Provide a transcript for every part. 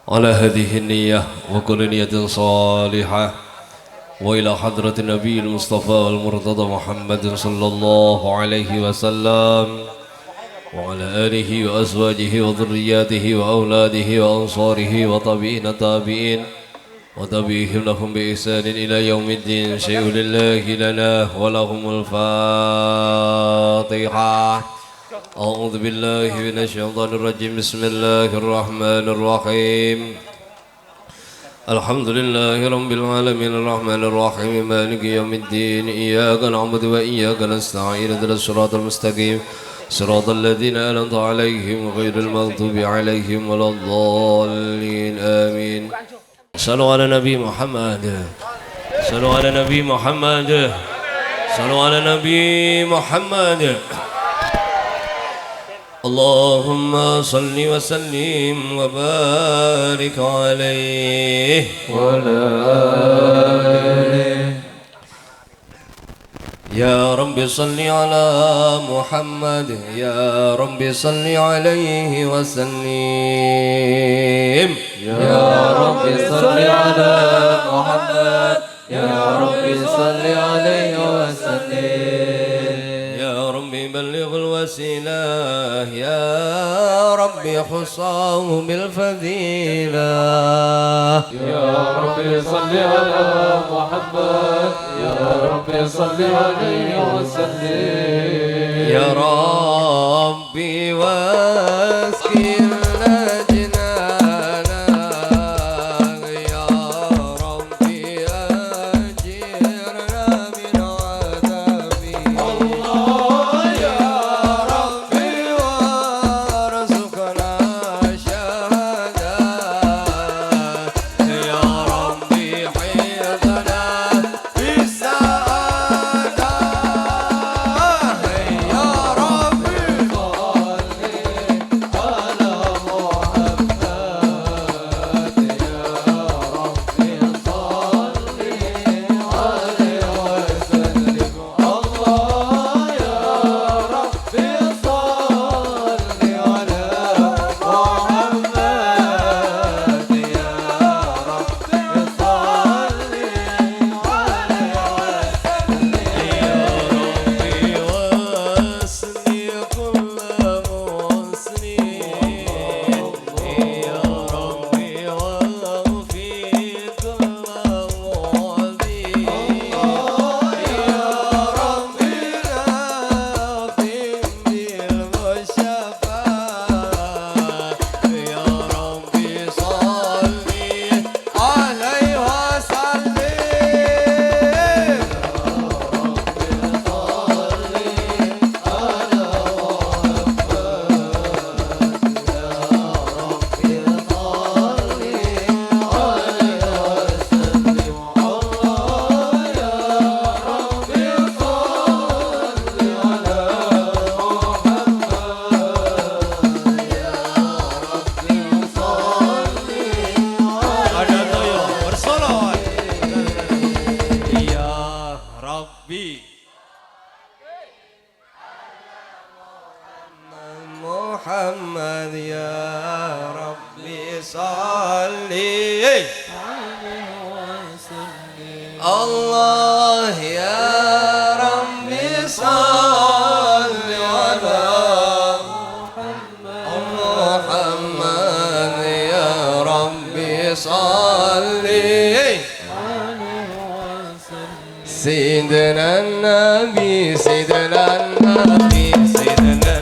على هذه النية وكل نية صالحة وإلى حضرة النبي المصطفى المرتضى محمد صلى الله عليه وسلم وعلى آله وأزواجه وذرياته وأولاده وأنصاره وطبيعين تابعين وتبيهم لهم بإحسان إلى يوم الدين. شيء لله لنا ولهم الفاتحة. أعوذ بالله من الشيطان الرجيم. بسم الله الرحمن الرحيم. الحمد لله رب العالمين الرحمن الرحيم مالك يوم الدين. إياك نعبد وإياك نستعين اهدنا الصراط المستقيم صراط الذين أنعمت عليهم غير المغضوب عليهم ولا الضالين آمين. صلوا على نبي محمد. صلوا على نبي محمد. صلوا على نبي محمد. اللهم صل وسلم وبارك عليه وعلى آله. يا رب صل على محمد. يا رب صل عليه وسلم. يا رب صل على محمد. يا رب صل عليه وسلم. يا رب بلغ الوسيلة. يا رب حصاه بالفضيلة. يا رب صل على محمد. يا رب صل عليه وسلم. يا ربي واسكن محمد. يا ربي صل الله. يا ربي صل على محمد. يا ربي صل سيدنا النبي. سيدنا النبي. سيدنا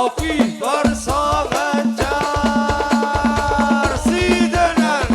Kopi bersemancar Sidanan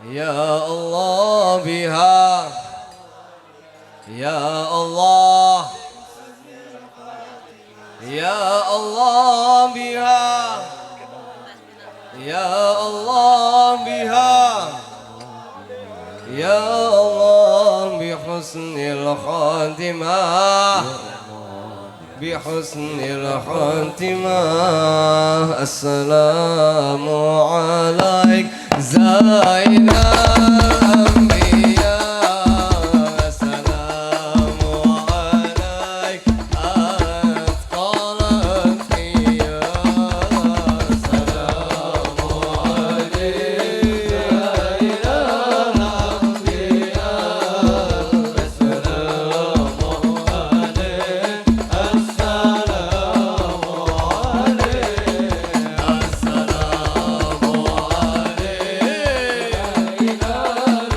Ya Allah biha Ya Allah Ya Allah biha Ya Allah biha Ya Allah bihusnil khatimah bihusnil khatimah Assalamu alaik Zainal Anbiya Assalamu alaik Atqal Anbiya Assalamu alaik Zainal Anbiya Assalamu alaik Assalamu alaik Assalamu alaik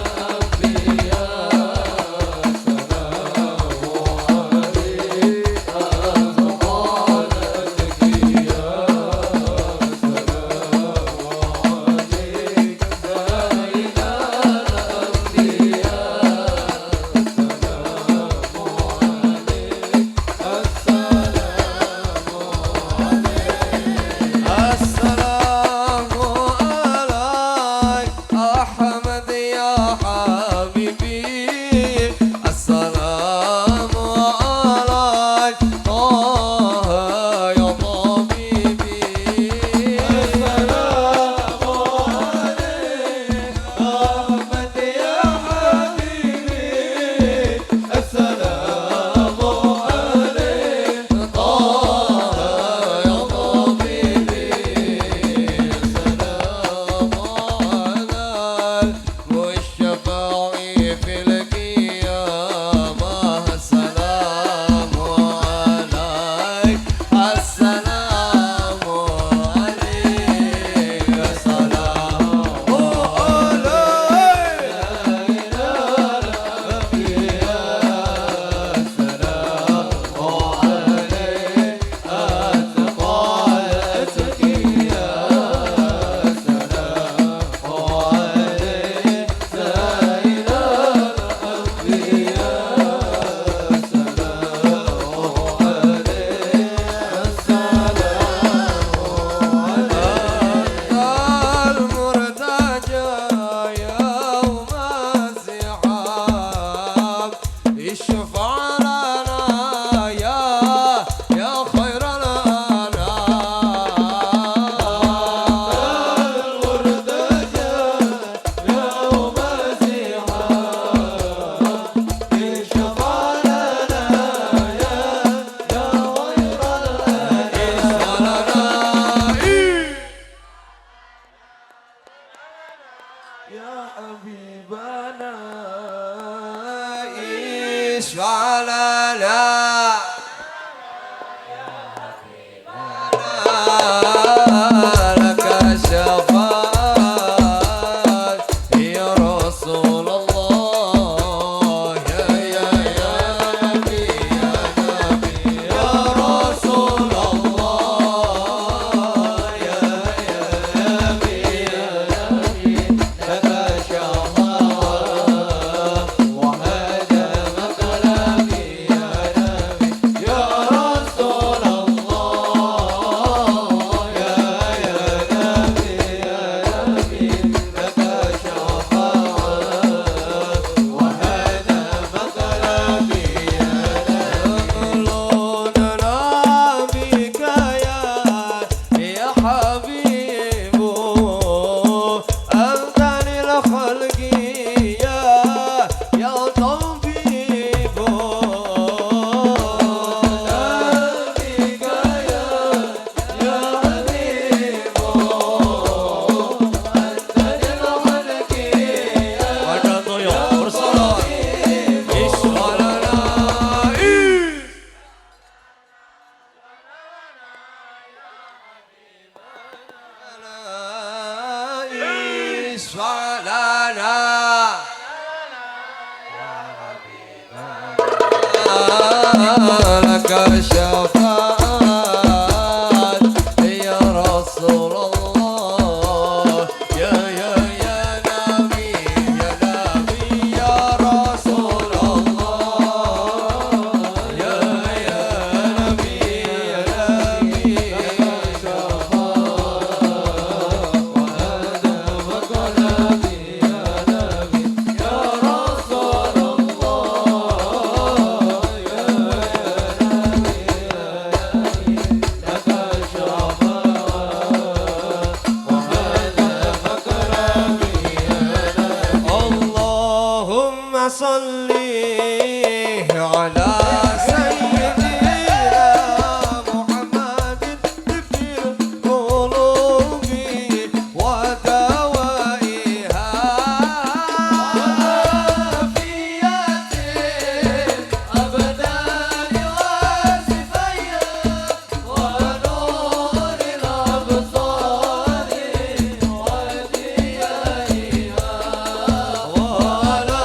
اشفع لنا لك الشفاعة يا رسول الله يا نبي يا رسول الله يا نبي لك الشفاعة وهذا مطلبي يا نبي يا رسول الله يا نبي لك الشفاعة وهذا مطلبي يا قولنا بك يا حبيب أنت للخلق يا طبيب بك يا حبيب أنت للخلق يا طبيب اشفع لنا اشفع لنا لك الشفاعة يا رسول الله يا نبي يا رسول الله يا نبي اللهم صل على سيدنا محمد في القلوب ودوائها وعافية الأبدان وصفيها ونور الأبصار وضيائها وعلى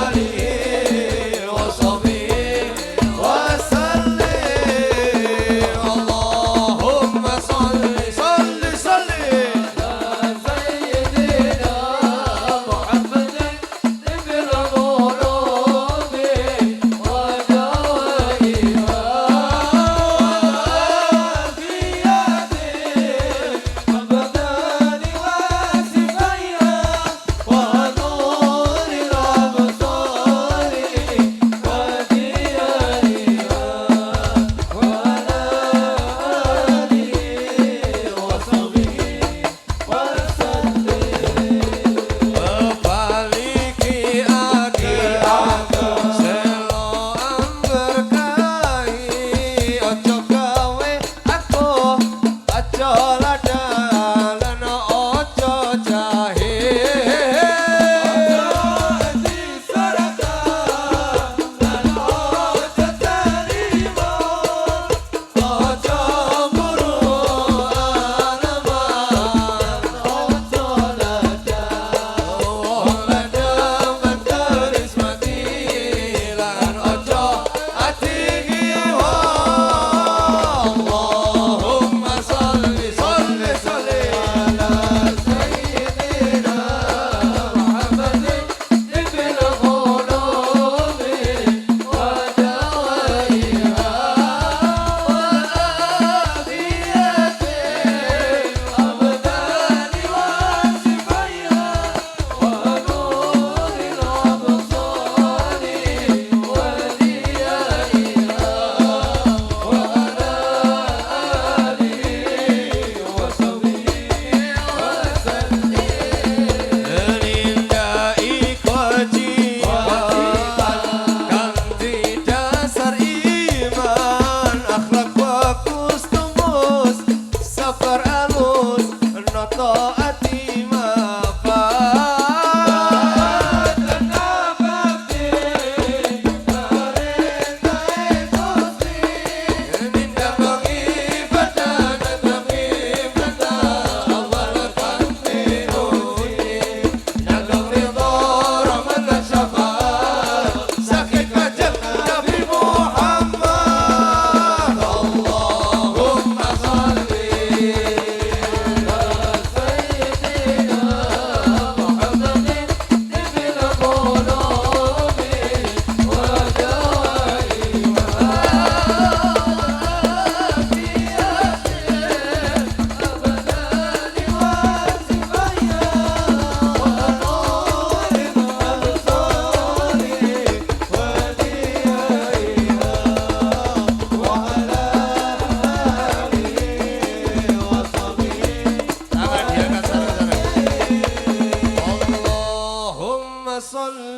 آله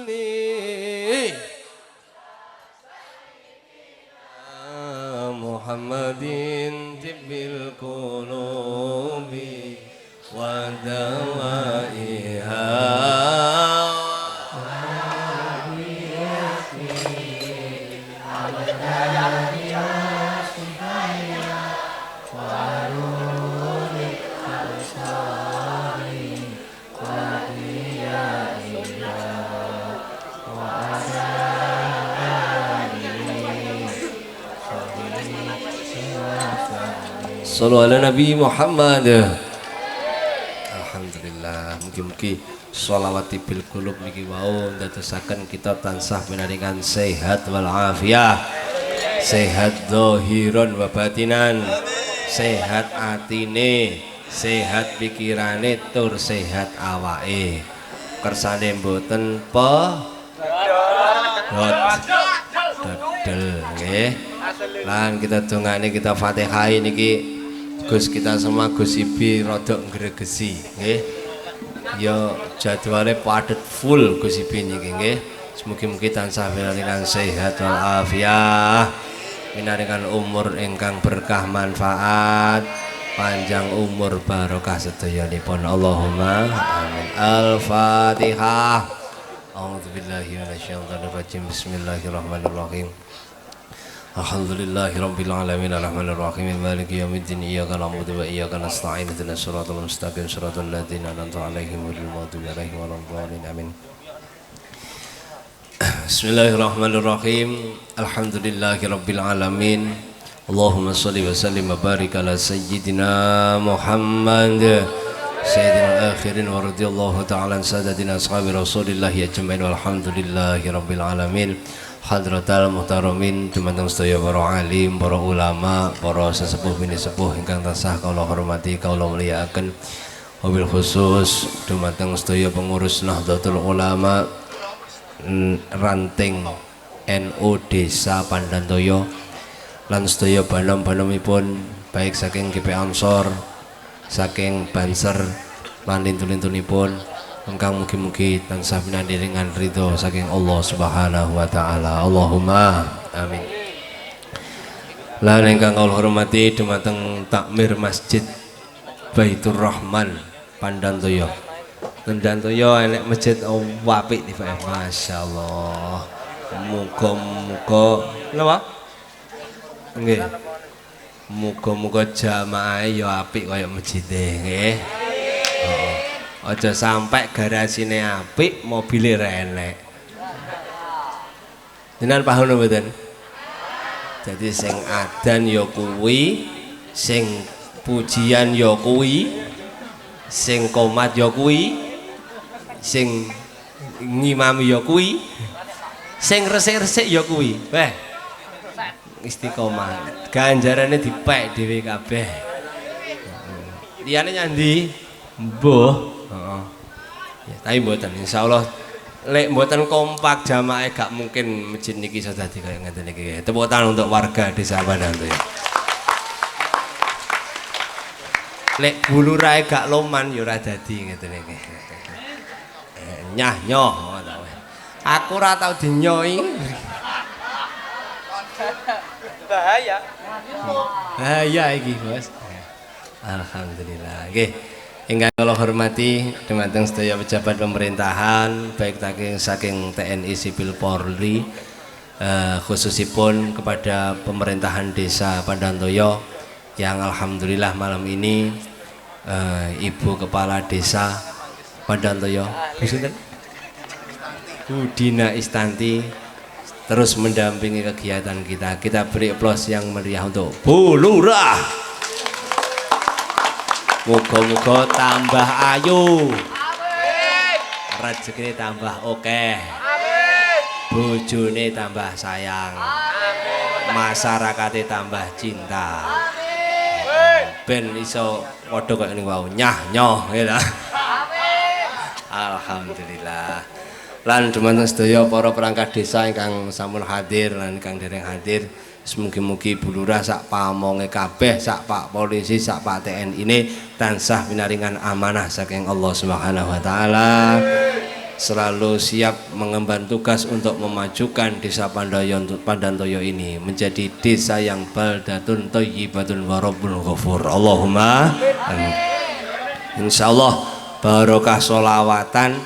salli Muhammadin tibbil qulubi wa dawaiha Sallu ala Nabi Muhammad. Alhamdulillah, mugi-mugi sholawati bil qulub niki wau ndadosaken kita tansah pinaringan sehat wal afiyah. Sehat zahiran wa batinan. Sehat atine, sehat pikirane tur sehat awake. Kersane mboten dodol nggih. Lan kita dongane kita Fatihah niki Gus kita sama Gus Ibi rodok ngregesi nggih. Ya jadwale padet full Gus Ibi niki nggih. Mugi-mugi tansah pinaringan sehat wal afiyah. Pinaringan umur ingkang berkah manfaat, panjang umur barokah sedayanipun. Allahumma amin. Al-Fatihah. A'udzubillahi minasyaitonir rajim. Bismillahirrahmanirrahim. Alhamdulillahi rabbil alamin arrahmanir rahim maliki yaumiddin iyyaka na'budu wa iyyaka nasta'in ihdinas siratal mustaqim siratal ladzina an'amta 'alaihim ghairil maghdubi 'alaihim waladdallin amin. Bismillahirrahmanirrahim. Alhamdulillahi rabbil alamin. Allahumma shalli wa sallim wa barik ala sayyidina Muhammad sayyidina akhirin wa radhiyallahu ta'ala an sadatina ashabi Rasulillah ajmain walhamdulillahi rabbil alamin. Hadratal muhtaramin dumateng sedaya para alim, para ulama, para sesepuh bini sepuh ingkang tansah kula hormati kula mulyakaken. Wabil khusus dumateng sedaya pengurus Nahdlatul Ulama ranting NU Desa Pandantoyo lan sedaya banom-banomipun baik saking GP Ansor, saking Banser lan lintu-lintunipun engkang mugi-mugi tansah pinandiringan ridho saking Allah Subhanahu wa taala. Allahumma amin. Lan ingkang kula hormati dumateng takmir Masjid Baitur Rahman Pandantoyo. Pandantoyo enek masjid apik iki Pak. Masyaallah. Muga-muga napa? Nggih. Muga-muga jamaahe ya apik kaya masjide nggih. Heeh. Aja sampai garasine apik, mobile ra enek. Jenengan paham mboten? Jadi sing adan ya kuwi, sing pujian ya kuwi, sing qomat ya kuwi, sing ngimami ya kuwi, sing resik-resik ya kuwi. Weh. Istiqomah. Ganjarane dipek dhewe kabeh. Liyane nyandi? Mbuh. Heeh. Ya, tapi mboten insyaallah lek mboten kompak jamaah gak mungkin masjid niki iso dadi kaya ngeten iki. Tepuk tangan untuk warga Desa Pandantoyo. Lek bulurae gak loman ya ora dadi ngeten iki. Nyah nyoh ngono wae. Aku ora tau dinyoi. Bahaya. Bahaya iki, Bos. Alhamdulillah. Nggih. Ingkang kula hormati dumateng sedaya pejabat pemerintahan baik saking TNI Sipil Polri khususipun kepada pemerintahan Desa Pandantoyo yang alhamdulillah malam ini Ibu Kepala Desa Pandantoyo Bu Dina Istanti terus mendampingi kegiatan kita. Kita beri aplaus yang meriah untuk Bu Lurah. Muga-muga tambah ayu, rezekine tambah akeh, bojone tambah sayang, masyarakate tambah cinta, ben iso padha kaya ning wau nyah nyoh ya. Alhamdulillah. Lan dumateng sedaya para perangkat desa ingkang sampun hadir lan ingkang dereng hadir. Mugi-mugi Bu Lurah sak pamonge kabeh, sak Pak Polisi, sak Pak TNI ini tansah pinaringan amanah saking Allah Subhanahu wa taala. selalu siap mengemban tugas untuk memajukan desa Pandantoyo ini menjadi desa yang baldatun thayyibatun wa rabbun ghafur. Allahumma amin. Insyaallah barokah sholawatan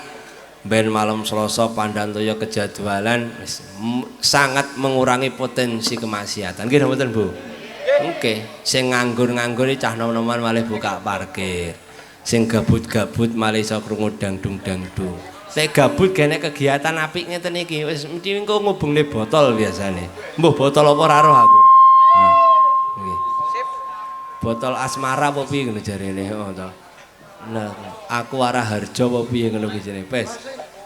ben malam Selasa Pandantoyo kejadwalan sangat mengurangi potensi kemaksiatan. Nggih mboten Bu? Oke, sing nganggur-nganggur iki cah nom-noman malih buka parkir. Sing gabut-gabut malih iso krungu dangdung-dangdung. Nek gabut gene kegiatan apik ngeten iki wis mesti engko ngubungne botol biasane. Mbuh botol apa ora roh aku. Nggih. Botol asmara apa piye ngono jarene. Oh to. Nah, aku arah harjo apa piye ngono iki jarene. Wes.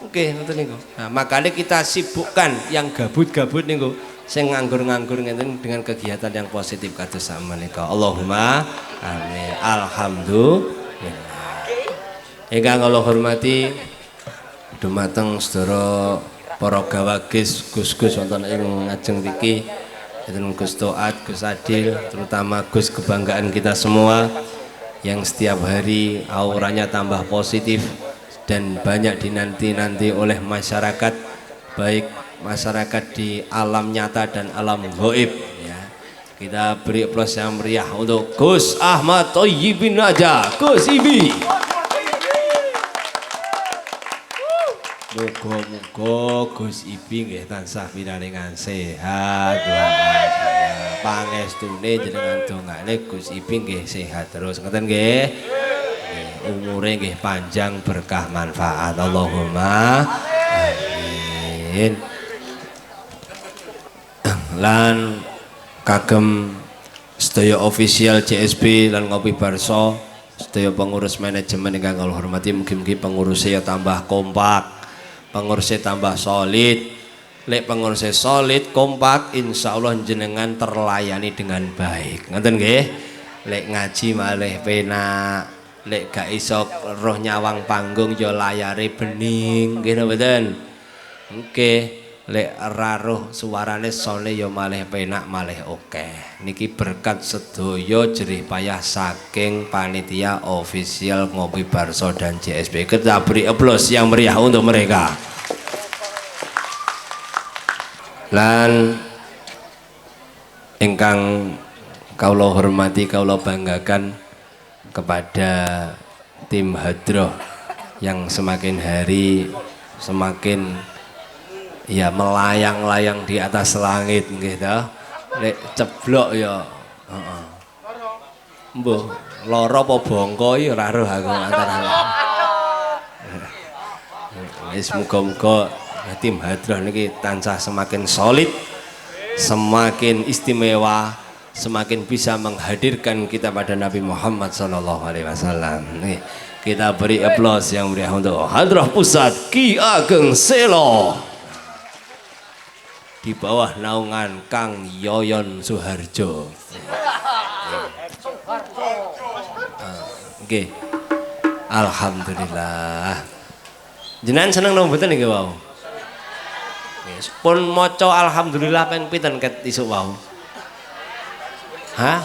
Oke, ngoten niku. Nah, makanya kita sibukkan yang gabut-gabut niku, sing nganggur-nganggur ngeten dengan kegiatan yang positif kados sakmenika. Allahumma amin. Alhamdulillah. Ingkang kula hormati dumateng sedaya para gawagis Gus-gus wonten ing ngajeng niki enten Gus Toat, Gus Adil, terutama Gus kebanggaan kita semua yang setiap hari auranya tambah positif dan banyak dinanti-nanti oleh masyarakat, baik masyarakat di alam nyata dan alam gaib ya. Kita beri aplaus yang meriah untuk Gus Ahmad Thayyibin aja, Gus Ibi. Muga-muga Gus Ibi nggih tansah pinaringan sehat walafiat. Pangestune jenengan dongane Gus Ibi nggih sehat terus ngoten nggih. Umure nggih panjang berkah manfaat. Allahumma amin. Lan kagem sedaya official CSB lan Ngopi Barso, sedaya pengurus manajemen ingkang kula hormati, mugi-mugi pengurusnya tambah kompak. Pengurusnya tambah solid. Lek pengurusnya solid kompak, insya Allah jenengan terlayani dengan baik. Ngoten nggih. Lek ngaji malih penak, lek gak iso roh nyawang panggung ya layare bening, nggih mboten. Oke, lek raruh suarane sone ya malih penak malih oke. Niki berkat sedaya jerih payah saking panitia official Ngopi Barso dan JSB. Kita beri aplaus yang meriah untuk mereka. Lan ingkang kaula hormati, kaula banggakan kepada tim Hadroh yang semakin hari semakin ya melayang-layang di atas langit nggih ta. Lek ceblok ya heeh. Mbuh lara apa bangka iki ora roh aku antara. Wis muga-muga tim Hadroh niki tansah semakin solid, semakin istimewa, semakin bisa menghadirkan kita pada Nabi Muhammad SAW. Nih, kita beri aplaus yang meriah untuk Hadroh Pusat Ki Ageng Selo di bawah naungan Kang Yoyon Suharjo. Oke, alhamdulillah. Jenengan seneng napa mboten niki wau? Pun maca alhamdulillah ping pinten ket isuk wau? Hah?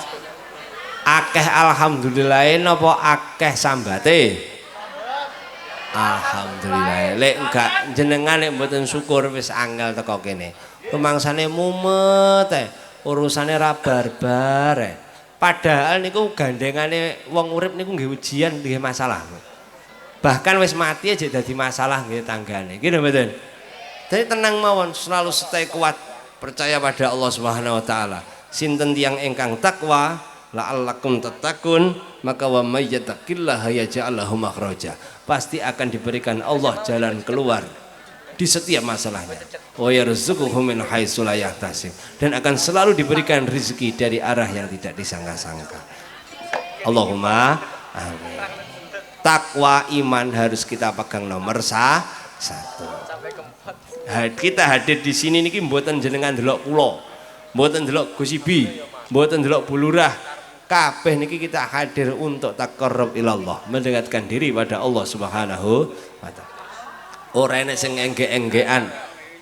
Akeh alhamdulillahe napa akeh sambate? Alhamdulillah. Lek enggak jenengan nek mboten syukur wis angel teko kene. Rumangsane mumet urusane ra barbar. Padahal niku gandengane wong urip niku nggih ujian, nggih masalah. Bahkan wis mati aja dadi masalah nggih tanggane. Nggih mboten? Jadi tenang mawon, selalu stay kuat, percaya pada Allah Subhanahu wa taala. Sinten tiyang ingkang takwa la'allakum tattaqun, maka wa may yattaqillaha yaj'al lahu makhraja. Pasti akan diberikan Allah jalan keluar di setiap masalahnya. Wa yarzuquhu min haitsu la yahtasib, dan akan selalu diberikan rezeki dari arah yang tidak disangka-sangka. Allahumma amin. Takwa iman harus kita pegang nomor satu. Kita hadir di sini niki mboten jenengan delok kula, mboten delok Gus Ibi, mboten delok Bu Lurah. Kabeh niki kita hadir untuk taqarrub ilallah, mendekatkan diri pada Allah Subhanahu wa taala. Ora enek sing engge-enggean,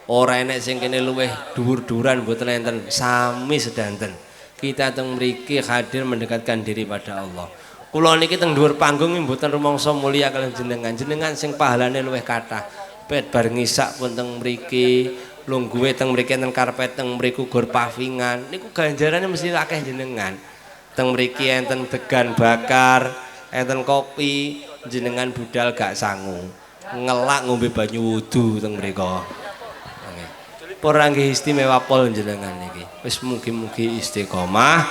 ora enek sing kene luweh dhuwur-dhuwuran, mboten enten, sami sedanten. Kita teng mriki hadir mendekatkan diri pada Allah. Kula niki teng dhuwur panggung mboten rumangsa mulia kaliyan jenengan, jenengan sing pahalane luweh kathah. pet bareng isak pun teng mriki lungguhe teng mriki enten karpet teng mriku gur pavingan niku ganjarane mesti akeh jenengan teng mriki enten degan bakar enten kopi jenengan budal gak sangu ngelak ngombe banyu wudu teng mriko ora nggih istimewa pol jenengan niki wis mugi-mugi istiqomah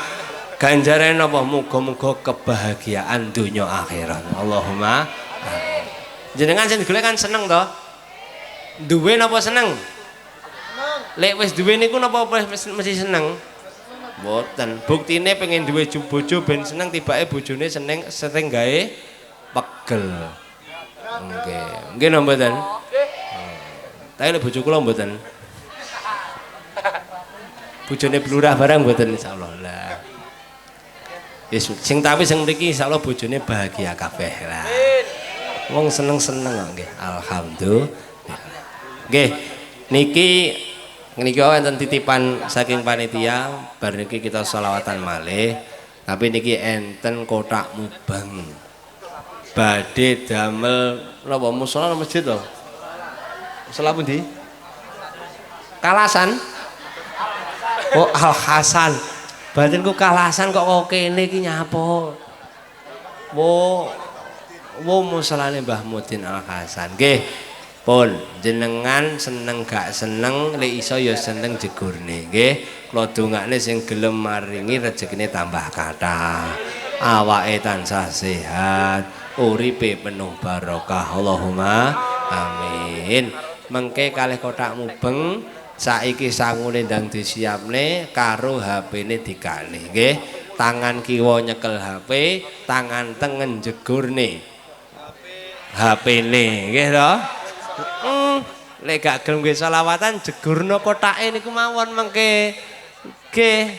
ganjarane napa muga-muga kebahagiaan dunya akhirat Allahumma amin. Jenengan sing digolek kan seneng to duwe napa seneng lek wis duwe niku napa mesti seneng mboten buktine pengen duwe bojo ben seneng tibake bojone sering gawe pegel nggih nggih mboten tapi lek bojo kula mboten bojone blurah barang mboten insyaallah lah yes sing tapi sing mriki insyaallah bojone bahagia kabeh lah wong seneng-seneng kok nggih alhamdulillah nggih niki wonten titipan saking panitia bar niki kita sholawatan malih tapi niki enten kotak mubeng badhe damel napa musala masjid to musala pundi Kalasan oh Al Hasan batinku Kalasan kok kene iki nyapa wo musalane Mbah Mudin Al Hasan nggih pun jenengan seneng gak seneng lek iso ya seneng jegurne nggih kula dongakne sing gelem maringi rezekine tambah kathah awake tansah sehat uripe penuh barokah Allahumma amin mengke kalih kotak mubeng saiki sangune ndang disiapne karo HP-ne dikane nggih tangan kiwa nyekel HP tangan tengen jegurne HP-ne nggih to lek gak gelem nggih selawatan jegurno kotake niku mawon mengke nggih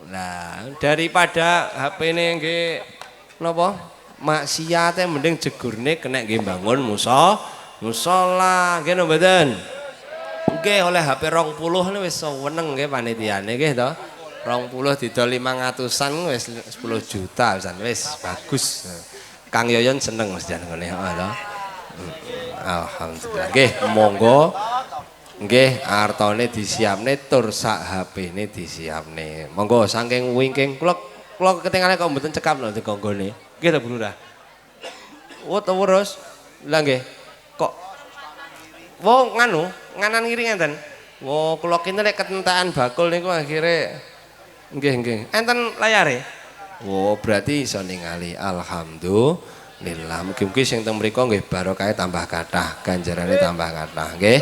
nah daripada HP-ne nggih napa maksiate mending jegurne kena nggih bangun musala nggih mboten nggih oleh HP 20 niku wis seneng nggih panitiane nggih to 20 didol 500-an wis 10 juta wis bagus Kang Yoyon seneng Mas jan ngene heeh to alhamdulillah nggih monggo nggih artane disiapne tur sak HP-ne disiapne monggo saking wingking kula ketinggalan kok mboten cekap lho dikonggone nggih to Bu Lurah terus lah nggih kok wo nganu nganan ngiri ngenten wo kula kene lek ketentaan bakul niku akhire nggih enten layare wo berarti iso ningali alhamdulillah mugi-mugi sing teng mriku nggih barokah tambah kathah ganjarane tambah kathah nggih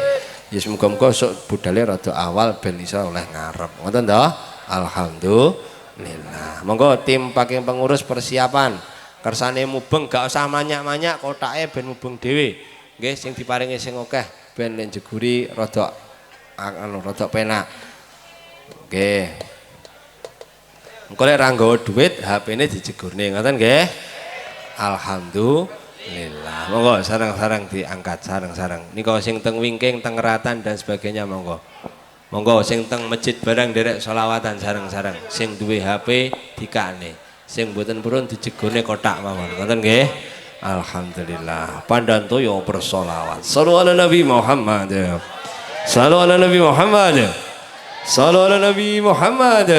ya muga-muga sok budale rada awal ben iso oleh ngarep ngoten to alhamdulillah monggo tim paking pengurus persiapan kersane mubeng gak usah manyak-manyak kotake ben mubeng dhewe nggih sing diparingi sing akeh ben len jeguri rada rada penak nggih engko lek ra nggawa dhuwit HP-ne dijegurne ngoten nggih alhamdulillah monggo sareng-sareng diangkat sareng-sareng nika sing teng wingking teng ratan dan sebagainya monggo sing teng masjid barang derek sholawatan sareng-sareng sing duwe HP dikane sing mboten purun dijegurne kotak mawon ngoten nggih alhamdulillah pandantoyo bersolawat sallu ala nabi Muhammad sallu ala nabi Muhammad sallu ala nabi Muhammad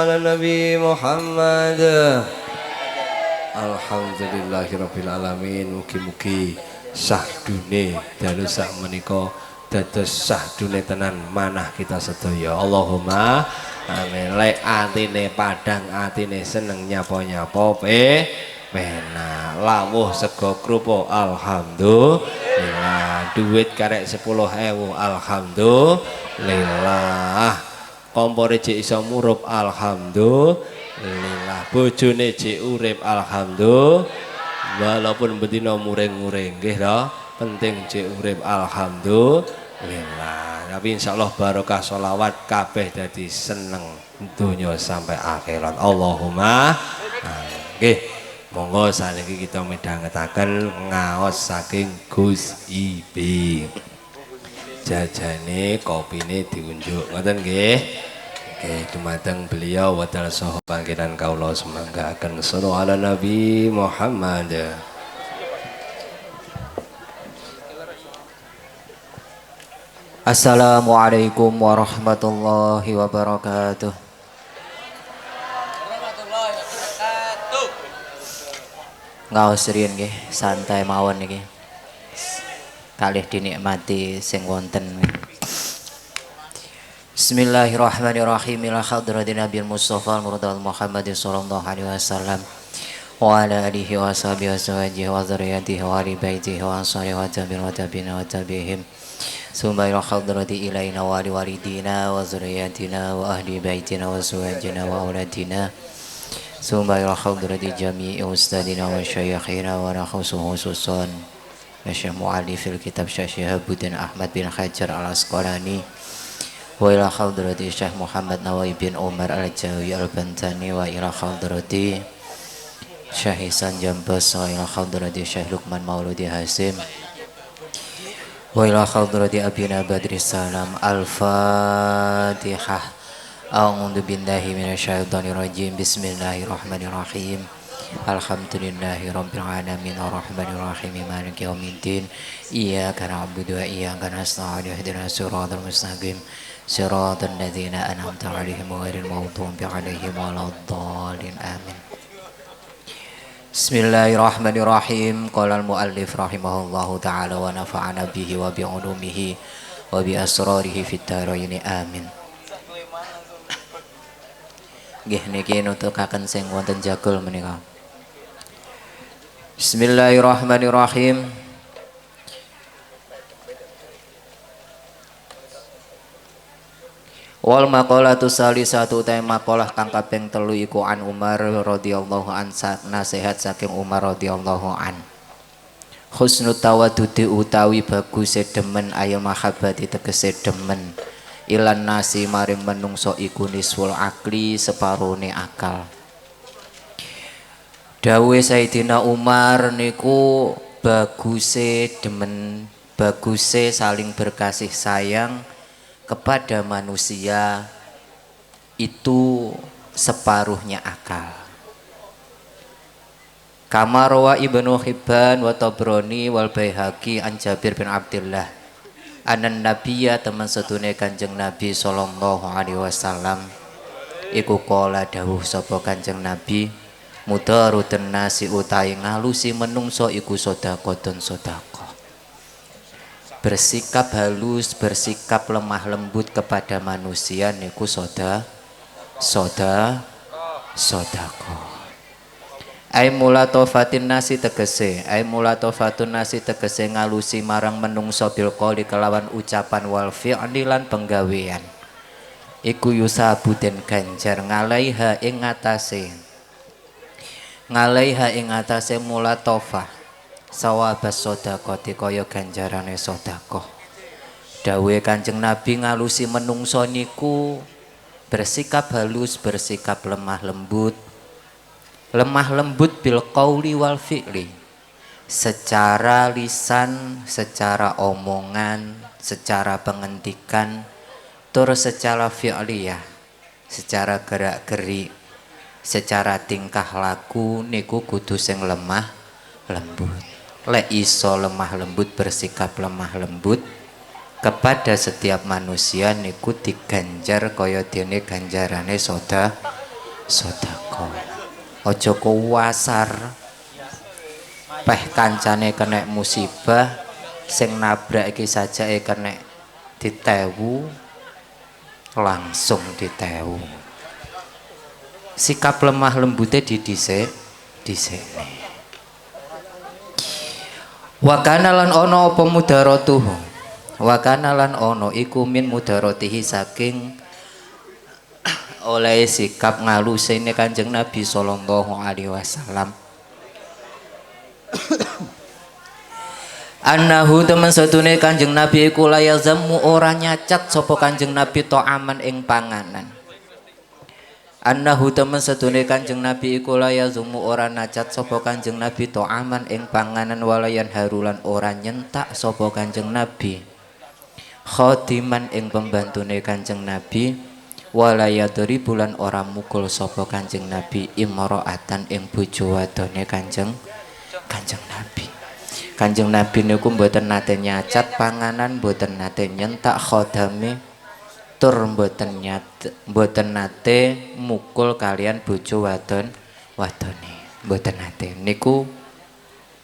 ala Nabi Muhammad. Alhamdulillahirabbil alamin. Mugi-mugi sahdune dalu sak menika dados sahdune tenan manah kita sedaya. Allahumma amin. Lek atine padhang, atine seneng nyapa-nyapa penak. Lawuh sego krupuk alhamdulillah. Duit karek 10.000 alhamdulillah. Kompore jek iso murup alhamdulillah. Bojone jek urip alhamdulillah. Walaupun betina muring-muring nggih to, penting jek urip alhamdulillah. Tapi insyaallah barokah sholawat kabeh dadi seneng dunya sampai akhirat. Allahumma nggih. Monggo saniki kita midhangetaken ngaos saking Gus Ibi. Jajane kopine diunjuk ngoten nggih. Oke, dumateng beliau wadal saha panggenan kaula semanggaken sallallahu ala Nabi Muhammad. Assalamualaikum warahmatullahi wabarakatuh. Ngaos riyen nggih, santai mawon niki. Kalih dinikmati sing wonten. Bismillahirrahmanirrahim. Ila hadratin Nabil Mustafa al-Murtadha Muhammad sallallahu alaihi wasallam wa ala alihi wa sahbihi wa zawjihi wa dzurriyyatihi wa ali baitihi wa ansari wa tabi'ina wa tabi'ihim. Summa ila hadrati ilaina wa ali walidina wa dzurriyyatina wa ahli baitina wa zawjina wa auladina. Summa ila hadrati jami'i ustadina wa syayikhina wa khususan Syekh mu'allifil kitab Syekh Syihabuddin Ahmad bin Hajar al-Asqalani wa ila hadrati Syekh Muhammad Nawawi bin Umar al-Jawi al-Bantani wa ila hadrati Syekh Ihsan Jambas wa ila hadrati Syekh Luqman Mauludi Hasim wa ila hadrati Abina Badri Salam. Al-Fatihah. A'udzu billahi minasyaitonir rajim. Bismillahirrahmanirrahim. Alhamdulillahi rabbil alamin arrahmanir rahim maliki yaumiddin. Iyyaka na'budu wa iyyaka nasta'in ihdinas siratal mustaqim siratal ladzina an'amta 'alaihim ghairil maghdubi 'alaihim waladdallin. Amin. Bismillahirrahmanirrahim. Qala al-muallif rahimahullahu ta'ala wa nafa'ana bihi wa bi 'ulumihi wa bi asrarihi fid dharain. Amin. Nggih niki nutukaken sing wonten jagol menika. Bismillahirrahmanirrahim. Wal maqalatu salisatu ta maqalah kang kaping 3 iku an Umar radhiyallahu an nasihat saking Umar radhiyallahu an. Husnul tawaddudi utawi baguse demen ayil mahabbati tegese demen ilan nasi maring menungso iku niswul akli separone akal. Dawe Sayyidina Umar niku baguse demen, baguse saling berkasih sayang kepada manusia itu separuhnya akal. Kama rawa Ibnu Hibban wa Tabrani wal Baihaqi an Jabir bin Abdullah anan nabiyya teman sedune Kanjeng Nabi sallallahu alaihi wasallam iku kala dawuh sapa Kanjeng Nabi mudarutun nasi utai ngalusi menungso iku sedekahun sedekah. Bersikap halus, bersikap lemah lembut kepada manusia niku sedekah. Ai mulatofatin nasi tegese, ai mulatofatun nasi tegese ngalusi marang menungso bil qouli kelawan ucapan wal fi'li lan penggawean. Iku yusabu den ganjar ngalaiha ing ngatasé mulatofah sawabas sedekah kaya ganjarane sedekah. Dawuhe Kanjeng Nabi ngalusi menungso niku bersikap halus, bersikap lemah lembut bil qauli wal fi'li, secara lisan, secara omongan, secara pengendikan, tur secara fi'liyah, secara gerak-gerik, secara tingkah laku niku kudu sing lemah lembut. Lek iso lemah lembut, bersikap lemah lembut kepada setiap manusia niku diganjar kaya dene ganjarane sedekah. Aja kuwasar peh kancane kena musibah sing nabrak iki sajake kena ditewu langsung ditewu. Sikap lemah lembute didhisik-dhisikne. Wa kana lan ana apa mudaratuhu. Wa kana lan ana iku min mudaratihi saking oleh sikap ngalusine Kanjeng Nabi sallallahu alaihi wasallam. Annahu temen satune Kanjeng Nabi iku layazamu ora nyacat sapa Kanjeng Nabi ta'aman ing panganan. Annahu temen satune Kanjeng Nabi iku layazumu ora nacat sapa Kanjeng Nabi ta'aman ing panganan walayan harulan ora nyentak sapa Kanjeng Nabi khadiman ing pembantune Kanjeng Nabi walayadri bulan ora mukul sapa Kanjeng Nabi imra'atan ing bojo wadone Kanjeng Nabi. Kanjeng Nabi niku mboten nate nyacat panganan, mboten nate nyentak khodame, tur mboten nate mukul kalian bojo wadone, mboten nate. Niku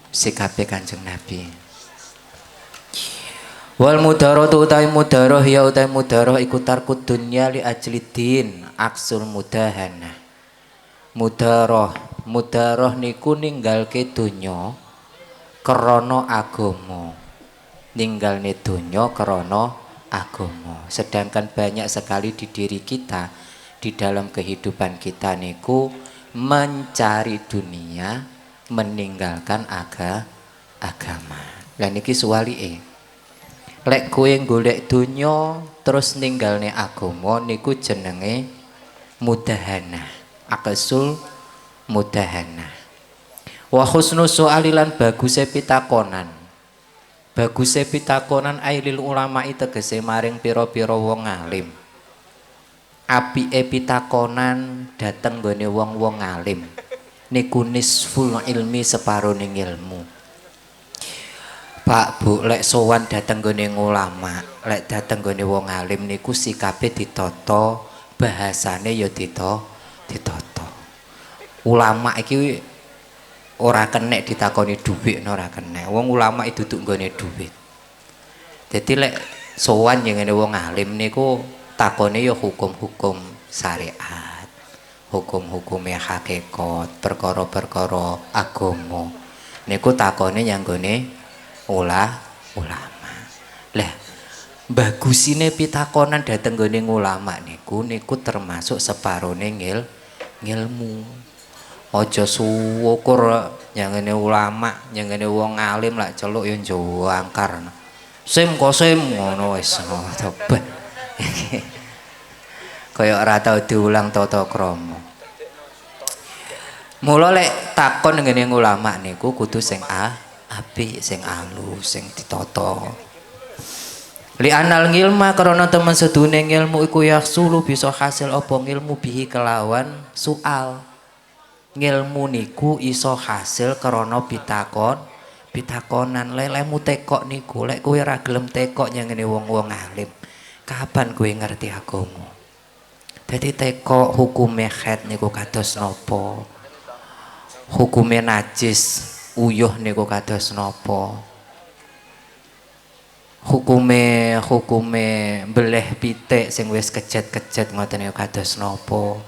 sikape Kanjeng Nabi. Wal mudaratu utai mudaroh ya utai mudaroh iku tarkud dunya li ajli din aksul mudahana. Mudaroh niku ninggalke donya krana agama. Ninggalne donya krana agama. Sedangkan banyak sekali di diri kita, di dalam kehidupan kita niku mencari dunia, meninggalkan agama. Lah niki suwalike. Lek kowe golek donya terus ninggalne agama niku jenenge mudahana. Akasul mudahana. Wa husnu su'alilan baguse pitakonan. Baguse pitakonan ailil ulama tegese maring pira-pira wong alim. Apike pitakonan dateng gone wong-wong alim. Niku nisful ilmi separone ilmu. Pak Bu lek sowan dateng gone ulama, lek dateng gone wong alim niku sikape ditata, bahasane ya ditata. Ulama iki ora kenek ditakoni dhuwit ora kenek. Wong ulama itu duduk nggone dhuwit. Dadi lek sowan yang ngene wong alim niku takone ya hukum-hukum syariat, hukum-hukume hakikat, perkara-perkara agama. Niku takone yang nggone ulama. Lah bagusine pitakonan dateng nggone ulama niku termasuk separone ngilmu. Aja suwukur nyangene ulama, nyangene wong alim lak celuk yo njangkar. Sim ngono wis tobat. Kaya ora tau diulang tata krama. Mula lek takon ngene ulama niku kudu sing apik, sing alus, sing ditata. Li anal ngilma karena temen sedune ilmu iku yahsulu bisa hasil apa ngilmu bihi kelawan soal. Ngilmu niku iso hasil karena pitakonan. Lelemu tekok niku lek kowe ora gelem tekok nyangene wong-wong alim. Kapan kowe ngerti agama? Dadi tekok hukume haid niku kados napa? Hukume najis uyuh niku kados napa? Hukume beleh pitik sing wis kejet-kejet ngoten niku kados napa?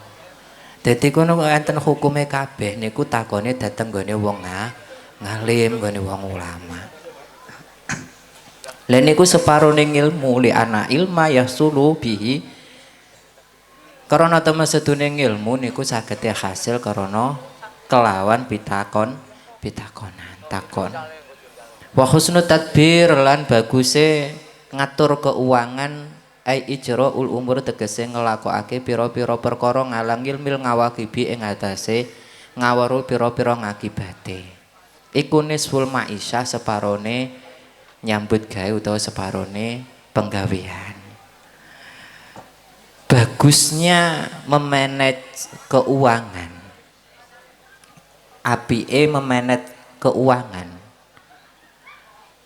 Dadi kono enten hukume kabeh niku takone dateng gone wong ngalim, gone wong ulama. Lah niku separone ilmu li ana ilma yahsulu bihi. Karena temen sedune ilmu niku saged hasil karena kelawan pitakonan takon. Wa husnul tadbir lan baguse ngatur keuangan ai ijraul umur tegese nglakokake pira-pira perkara ngalang ilmil ngawakibi ing atase ngawaru pira-pira ngakibate. Iku nisful maisha separone nyambut gawe utawa separone penggawean. Bagusnya memanage keuangan. Apike memanage keuangan.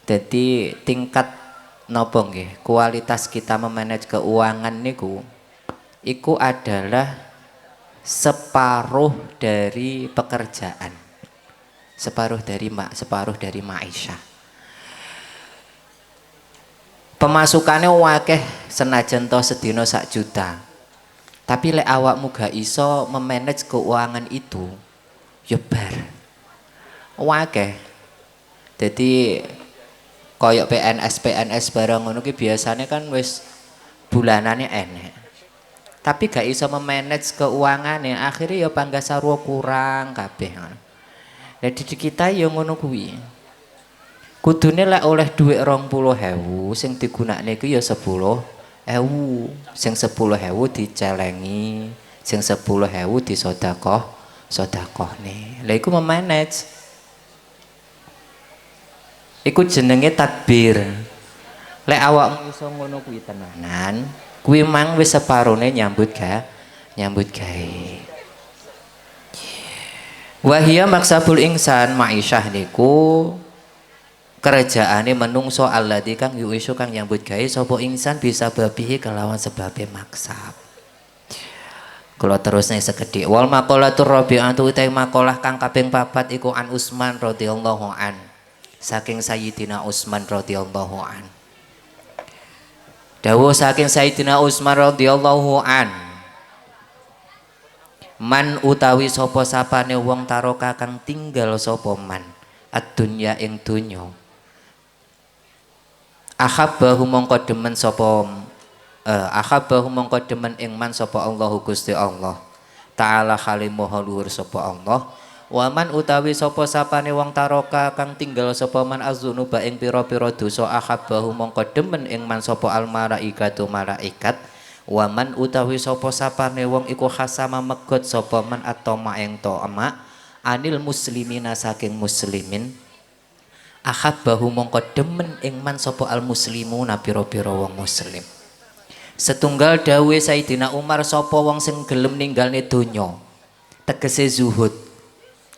Jadi tingkat napa nggih kualitas kita memanage keuangan niku iku adalah separuh dari pekerjaan, separuh dari maisha. Pemasukannya wakeh senajan to sedina 1 juta. Tapi lek awakmu gak iso memanage keuangan itu, ya bar. Wakeh. Jadi koyok PNS barang ngono ki biasanya kan wis bulanannya enek. Tapi gak iso memanage keuangannya, akhirnya ya panggas sarwa kurang kabeh ngono. Jadi kita ya ngono kuwi. Kudune lek oleh dhuwit 20.000 sing digunakne iku ya 10.000. Sing 10.000 dicelengi, sing 10.000 disodakohne. Lha iku memanage. Iku jenenge tadbir. Lek awakmu iso ngono kuwi tenanan, kuwi mang wis separone nyambut gawe. Wahia maksabul insan ma'isyah niku kerajaane menungso alladzi kang yuisu kang nyambut gawe sapa insan bisa babihi kelawan sebabe maksab. Kula terusne sekedhik wal maqalatur rabi'atu utai maqalah kang kaping 4 iku an Utsman radhiyallahu an. Saking Sayyidina Utsman radhiyallahu an. Dawuh saking Sayyidina Utsman radhiyallahu an. Man utawi sapa sapane wong taroka kang tinggal sapa man ad-dunya ing donya. Akhabbahu mongko demen ing man sapa Allahu Gusti Allah Ta'ala khalimuha luhur sapa Allah. Wa man utawi sapa sapane wong taroka kang tinggal sapa man azunuba ing pira-pira dosa akhabbahu mongko demen ing man sapa al malaikatu malaikat. Wa man utawi sapa sapane wong iku khasama megot sapa man atoma ing ta'ama anil muslimina saking muslimin. Akhabbahu mongko demen ing man sapa al muslimuna pira-pira wong muslim. Setunggal dawuhe Sayyidina Umar sapa wong sing gelem ninggalne donya tegese zuhud.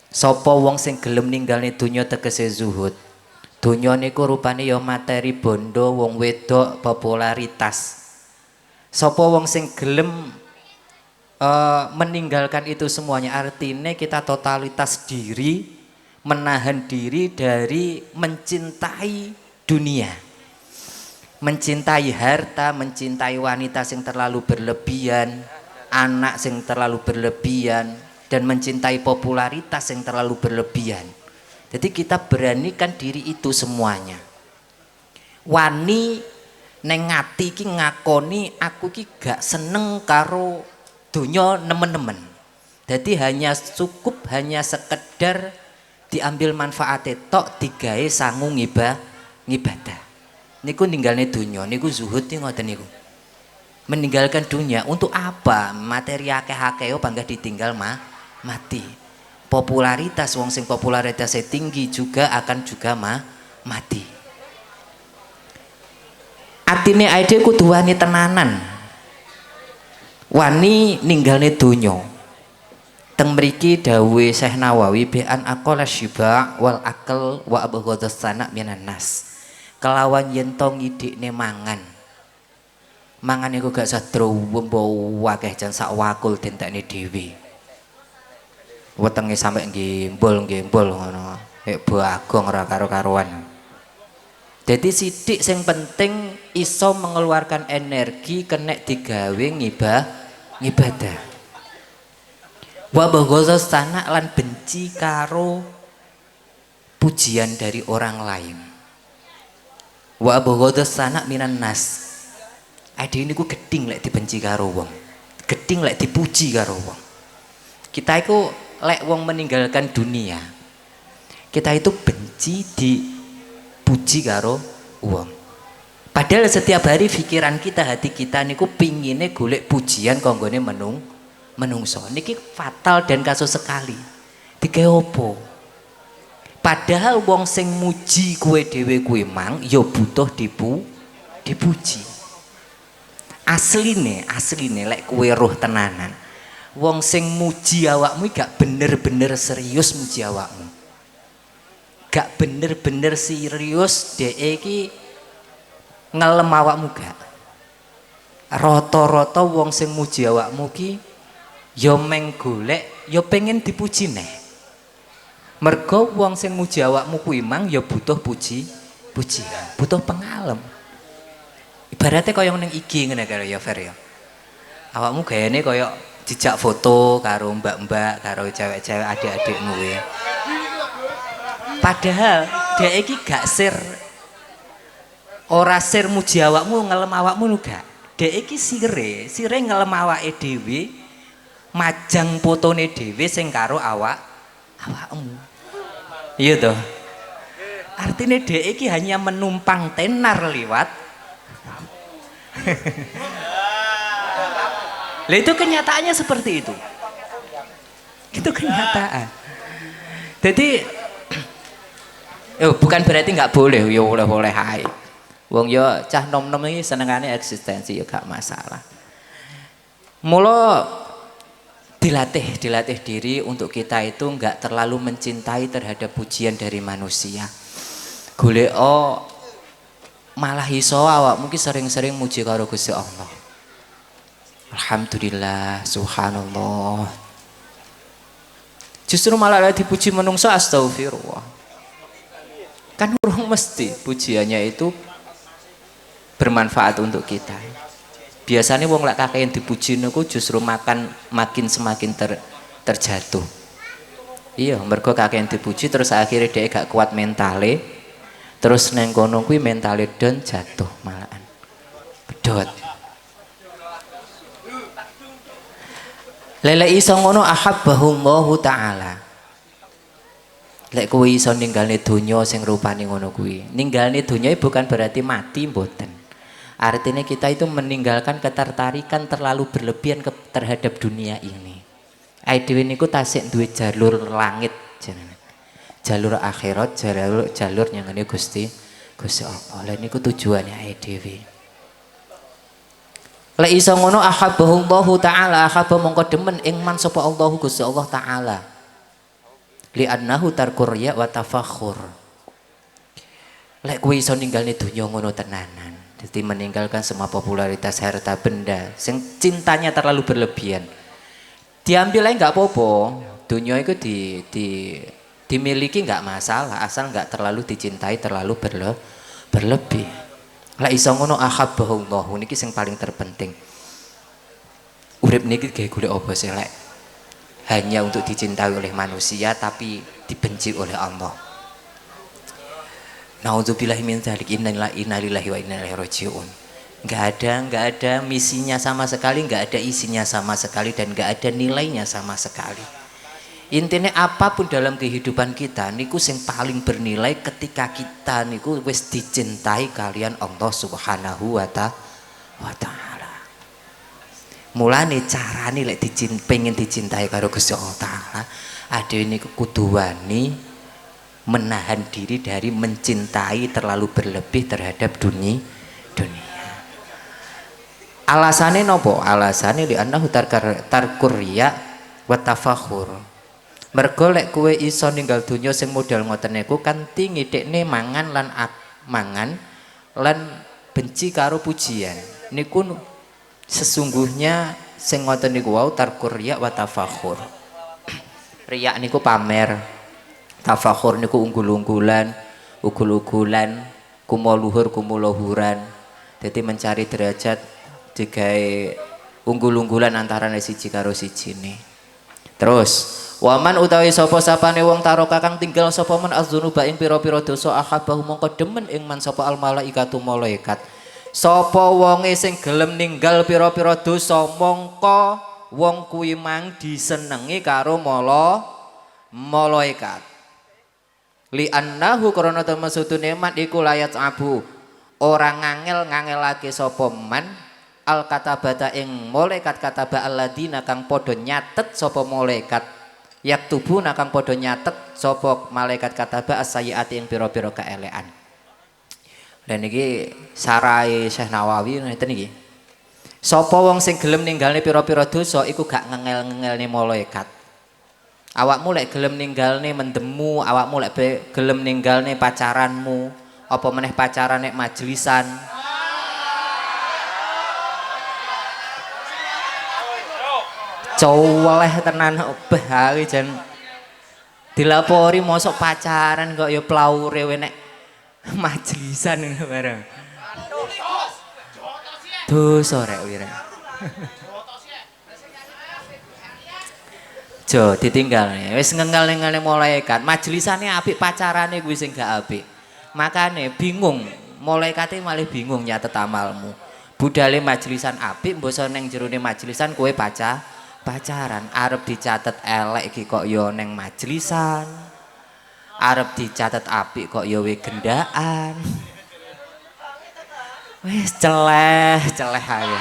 Sapa wong sing gelem ninggalne donya tegese zuhud. Donya niku rupane ya materi bondo, wong wedok, popularitas. Sapa wong sing gelem meninggalkan itu semuanya, artinya kita totalitas diri, menahan diri dari mencintai dunia, mencintai harta, mencintai wanita yang terlalu berlebihan, anak yang terlalu berlebihan, dan mencintai popularitas yang terlalu berlebihan. Jadi kita beranikan diri itu semuanya. Wani neng ati ki ngakoni aku ki gak seneng karo donya nemen-nemen. Jadi hanya hanya sekedar diambil manfaatnya tok digawe sangu ngibadah. Niku ninggalne dunya, niku zuhud ngoten niku. Meninggalkan dunia untuk apa? Materi akeh-akeh bangga ditinggal mati. Popularitas wong sing popularitasnya tinggi juga akan mati. Atine ae kudu wani tenanan. Wani ninggalne dunya. Teng mriki dawuhe Syekh Nawawi bi an aqala syiba wal akal wa abghadus sana minan nas. Kelawan yen to ngidikne mangan. Mangan iku gak sadro wembo akeh jan sak wakul dentekne dhewe. Wetenge sampe nggembol ngono. Bo agong ora karo-karuan. Jadi sidik sing penting iso mengeluarkan energi kenek digawe ngibadah. Wa baghazas sana lan benci karo pujian dari orang lain. Wa baghazas sana minan nas. Ade niku geding lek dibenci karo wong. Geding lek dipuji karo wong. Kita itu lek wong meninggalkan dunia. Kita itu benci dipuji karo wong. Padahal setiap hari pikiran kita, hati kita niku pingine golek pujian konggone menungso. Niki fatal dan kasus sekali. Digawe opo? Padahal wong sing muji kowe dhewe kuwi mang ya butuh dipuji. Asline lek kowe roh tenanan. Wong sing muji awakmu gak bener-bener serius muji awakmu. Gak bener-bener serius dhek iki ngelem awakmu gak. Rata-rata wong sing muji awakmu ki ya meng golek ya pengen dipuji neh. Mergo wong sing muji awakmu kuwi mang ya butuh pujian, butuh pengalem. Ibaratnya kaya ning IG ngene karo ya Fer ya. Awakmu gayane kaya dijak foto karo mbak-mbak, karo cewek-cewek adik-adikmu ya. Padahal dhek iki gak ora sir muji awakmu, ngelem awakmu lho gak. Dhek iki sire ngelem awake dhewe, majang fotone dhewe sing karo awakmu. Iya toh. Artinya dhek iki hanya menumpang tenar liwat. Lah itu kenyataannya seperti itu. Itu kenyataan. Jadi bukan berarti nggak boleh, ya boleh hai. Wong yo cah nom-nom iki senengane eksistensi ya gak masalah. Mula dilatih diri untuk kita itu nggak terlalu mencintai terhadap pujian dari manusia. Golek malah iso awak mungkin sering-sering muji karo Gusti Allah. Alhamdulillah, subhanallah. Justru malah dipuji menungso astagfirullah. Kan urung mesti pujiannya itu bermanfaat untuk kita. Biasanya wong lak kakean dipuji niku justru makin semakin terjatuh. Iya, mergo kakean dipuji terus akhirnya dia gak kuat mentale. Terus neng kono kuwi mentale don jatuh malahan. Pedot. Lele iso ngono ahabbahullahu taala. Lek kuwi iso ninggalne donya sing rupane ngono kuwi. Ninggalne donya bukan berarti mati mboten. Artinya kita itu meninggalkan ketertarikan terlalu berlebihan terhadap dunia ini. Dhewe niku tasik duwe jalur langit jenenge. Jalur akhirat, jalur nyangene Gusti Allah. Lha niku tujuane dhewe. Lek iso ngono ahabbahullahu taala, ahabba mongko demen ing man sapa Allah Gusti Allah taala. Li annahu tarkur ya wa tafakhur. Lek kuwi iso ninggalne donya ngono tenanan. Jadi meninggalkan semua popularitas harta benda sing cintanya terlalu berlebihan. Diambil aja nggak apa-apa. Dunia itu dimiliki nggak masalah asal nggak terlalu dicintai terlalu berlebih. Lah iso ngono ahabbahullah niki sing paling terpenting. Urip niki gawe golek apa sih lek? Hanya untuk dicintai oleh manusia tapi dibenci oleh Allah. Nauzubillahi min dzalik, inna lillahi wa inna ilaihi rajiun. Enggak ada misinya sama sekali, enggak ada isinya sama sekali dan enggak ada nilainya sama sekali. Intinya apapun dalam kehidupan kita niku sing paling bernilai ketika kita niku wis dicintai kalian Allah Subhanahu wa taala. Mulane carane lek pengen dicintai karo Gusti Allah taala, ade niku kudu wani menahan diri dari mencintai terlalu berlebih terhadap dunia. Alasannya nopo? Alasannya li'annahu tarkur riya wa tafakhur. Mergo lek kowe iso ninggal dunya sing modal ngoten niku kanthi ngithikne mangan lan benci karo pujian. Niku sesungguhnya sing ngoten niku wau tarkur riya wa tafakhur. Riya niku pamer. Tafakhur niku unggul-unggulan, ugul-ugulan, kumuluhuran. Jadi mencari derajat digawe unggul-unggulan antarané siji karo sijine. Terus, waman utawi sapa sapane wong taroka kang tinggal sapa men azzunuba ing pira-pira dosa ahabbahu mongko demen ing man sapa al malaikatu malaikat. Sapa wonge sing gelem ninggal pira-pira dosa mongko wong kuwi mang disenengi karo malaikat. Li annahu karana tamasudune man iku layat abu orang ngangelake sapa man al katabata ing malaikat kataba alladzina kang padha nyatet sapa malaikat yaktubuna kang padha nyatet sapa malaikat kataba as-sayyiati ing pira-pira kaelekan. Dan iki sarai Syekh Nawawi ngeten iki. Sapa wong sing gelem ninggalne pira-pira dosa iku gak ngengel-ngengelne malaikat. Awakmu lek gelem ninggalne mendemu, awakmu lek gelem ninggalne pacaranmu, apa meneh pacaran nek majlisan. Coweleh tenan bahari jan dilapori mosok pacaran kok ya plaure nek majlisan ngono bareng. Dosa rek wire. Jo ditinggal nih, wis ngengal-ngengal malaikat. Majlisane apik, pacarane kuwi sing gak apik. Makane bingung, malaikate malah bingung nyatet amalmu. Budale majlisan apik, mbasa ning jerone majlisan kowe pacaran. Arep dicatet elek iki kok ya ning majlisan. Arep dicatet apik kok ya we gendaan. Wis celeh ae.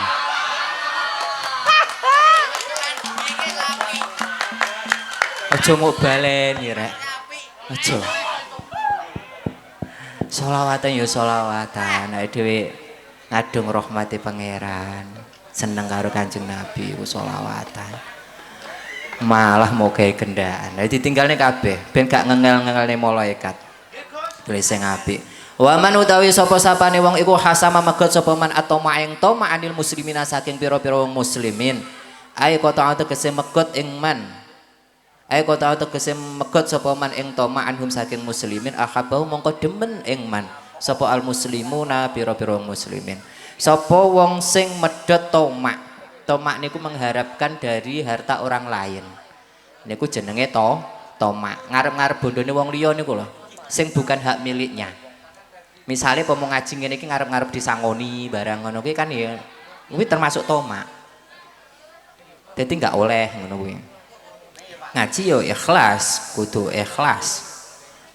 Aja mau baleni rek. Aja. Sholawatan ya sholawatan. Nek dhewe ngadung rahmati pangeran, seneng karo Kanjeng Nabi ku sholawatan. Malah mau gawe gendaan. Lah ditinggalne kabeh ben gak ngengel-ngengelne malaikat. Tulis sing apik. Wa man utawi sapa sapane wong iku hasama megot sapa man atau maeng to ma'anil muslimina saking pira-pira wong muslimin. Ai kota tegese megot ing man. Ai kota tegese megot sapa man ing toma anhum saking muslimin akhabahu mongko demen ing man sapa al muslimuna pira-pira muslimin. Sapa wong sing medhot tomak. Tomak niku mengharapkan dari harta orang lain. Niku jenenge tomak. Ngarep-ngarep bondone wong liya niku lho. Sing bukan hak miliknya. Misalnya pomong ngaji ngene iki ngarep-ngarep disangoni barang ngono kuwi kan ya kuwi termasuk tomak. Dadi enggak oleh ngono kuwi. Ngaji yo ikhlas, kudu ikhlas.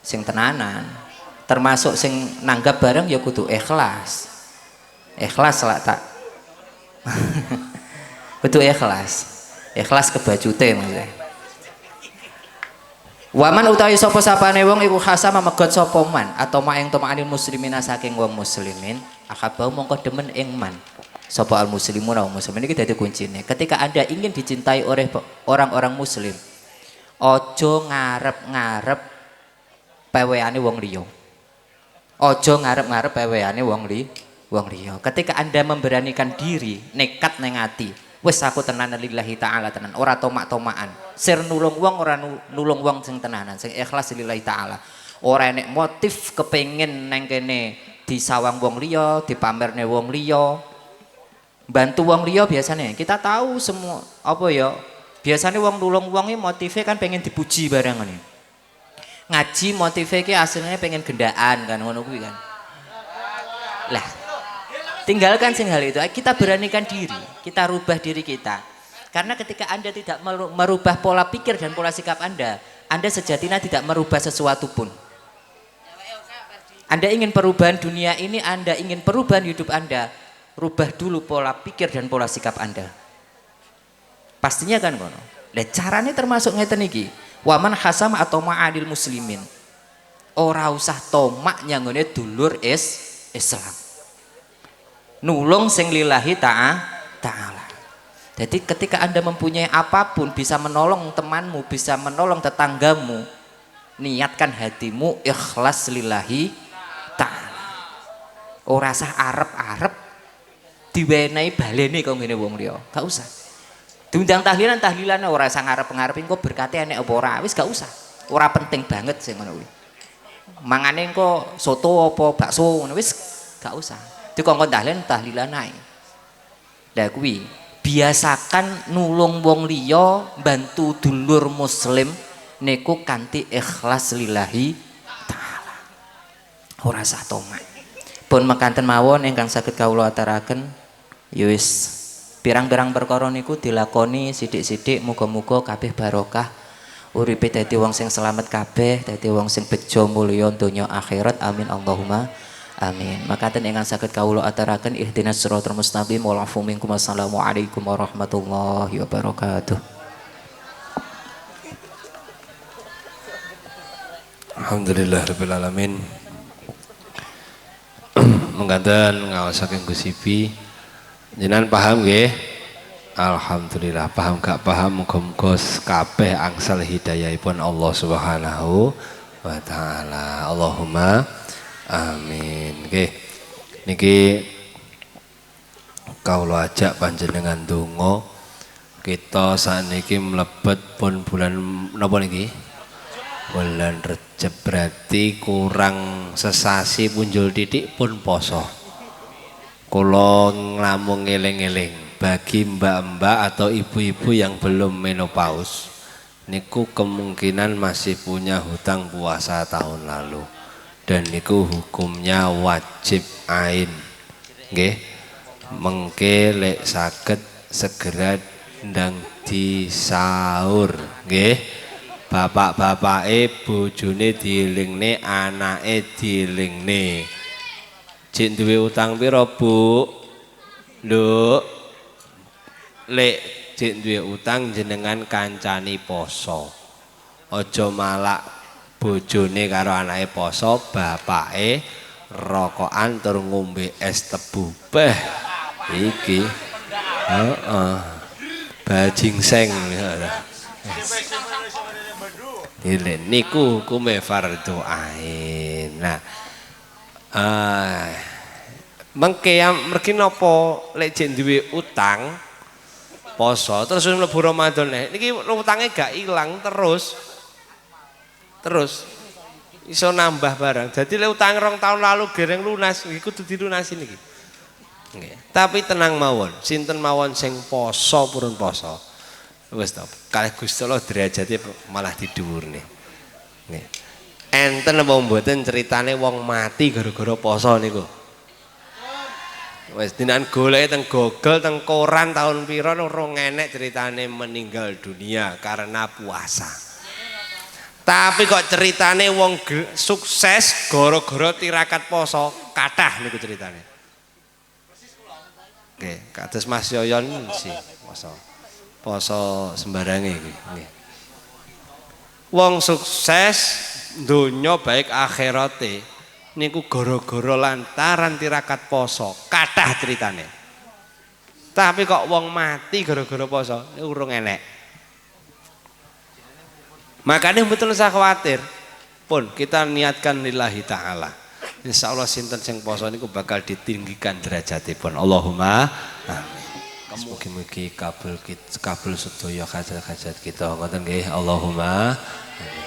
Sing tenanan. Termasuk sing nanggap barang ya kudu ikhlas. Ikhlas lah tak. Kudu ikhlas. Ikhlas kebajute maksudnya. Waman utawi sapa sapane wong iku khasama megot sapa man atau maeng tomaanil muslimina saking wong muslimin akhabau mongko demen ing man sapa al muslimun wong muslimin iki dadi kuncine. Ketika Anda ingin dicintai oleh orang-orang muslim, ojo ngarep-ngarep peweane wong liya. Ojo ngarep-ngarep peweane wong liya. Ketika Anda memberanikan diri, nekat nang ati, wis aku tenanan lillahi taala tenan, ora tomak-tomakan. Sir nulung wong ora nulung wong sing tenanan, sing ikhlas lillahi taala. Ora enek motif kepengin nang kene disawang wong liya, dipamerne wong liya. Bantu wong liya biasanya kita tahu semua apa ya? Biasanya wong nulung wong iki motive kan pengen dipuji barang ngene. Ngaji motive iki aslinya pengen gendaan kan ngono kuwi kan. Lah, tinggalkan sing hal itu. Kita beranikan diri, kita rubah diri kita. Karena ketika Anda tidak merubah pola pikir dan pola sikap Anda sejatinya tidak merubah sesuatu pun. Anda ingin perubahan dunia ini, Anda ingin perubahan hidup Anda, rubah dulu pola pikir dan pola sikap Anda. Pastinya kan kono. Lah carane termasuk ngeten iki. Waman hasam atau ma'adil muslimin. Ora usah tomak nyanggone dulur Islam. Nulung sing lillahi ta'ala. Jadi ketika Anda mempunyai apapun, bisa menolong temanmu, bisa menolong tetanggamu, niatkan hatimu ikhlas lillahi ta'ala. Ora usah arep-arep diwenehi balene kok ngene wong liya. Gak usah. Diundang tahlilan ora usah ngarep-ngarep engko berkate enek apa ora, wis gak usah. Ora penting banget sing ngono kuwi. Mangane engko soto apa bakso ngono wis gak usah. Dikongkon tahlilan ae. Lah kuwi biasakan nulung wong liya, bantu dulur muslim niku kanthi ikhlas lillahi taala. Ora usah tomak. Pun mekaten mawon ingkang saged kawula aturaken ya wis pirang-pirang perkara niku dilakoni sithik-sithik muga-muga kabeh barokah. Uripe dadi wong sing selamat kabeh, dadi wong sing bejo mulya donya akhirat. Amin Allahumma amin. Makaten ingkang saged kawula aturaken ihdinas siratal mustaqim wal afu minkum. Assalamualaikum warahmatullahi wabarakatuh. Alhamdulillahirabbil alamin. Mengganten ngaosaken Gus Ibi. Jenengan paham nggih? Alhamdulillah. Paham gak paham muga-muga kabeh angsal hidayahipun Allah Subhanahu wa taala. Allahumma amin. Nggih. Niki kawula ajak panjenengan donga Kita sakniki mlebet pun bulan napa niki? Bulan Rejab, berarti kurang sesasi punjul titik pun poso. Kula nglamung eling-eling bagi mbak-mbak atau ibu-ibu yang belum menopause niku kemungkinan masih punya hutang puasa tahun lalu dan niku hukumnya wajib ain. Nggih. Mengke lek saged segera ndang disaur nggih. Bapak-bapake bojone dielingne, anake dielingne. Jek duwe utang pira, Bu? Nduk. Lek jek duwe utang jenengan kancani poso. Aja malak bojone karo anake poso, bapake rokokan tur ngombe es tebu. Beh, iki. Heeh. Bajingseng ini niku hukume fardhu ain. Nah, mengke mergi napa lek jek duwe utang poso terus mlebu Ramadan niki utange gak ilang terus iso nambah barang. Jadi lek utang 2 tahun lalu gereng lunas iki kudu dilunasi niki. Nggih. Tapi tenang mawon, sinten mawon sing poso purun poso. Wis to, kalih Gusti Allah derajate malah didhuwurne. Nggih. Enten apa mboten ceritane wong mati gara-gara poso niku? Wis dinan goleki teng Google, teng koran tahun pira ora enek ceritane meninggal dunia karena puasa. Tapi kok ceritane wong sukses gara-gara tirakat poso, kathah niku ceritane. Nggih, kados Mas Yoyon sih poso sembarange iki nggih. Wong sukses donya baik akhirate niku gara-gara lantaran tirakat poso, kathah ceritane. Tapi kok wong mati gara-gara poso niku urung enek. Makanya betul usah khawatir. Pun kita niatkan lillahi ta'ala. Insyaallah sinten sing poso niku bakal ditinggikan derajatipun. Allahumma amin. Mugi-mugi kabul sedaya hajat-hajat kita ngoten nggih. Allahumma amin.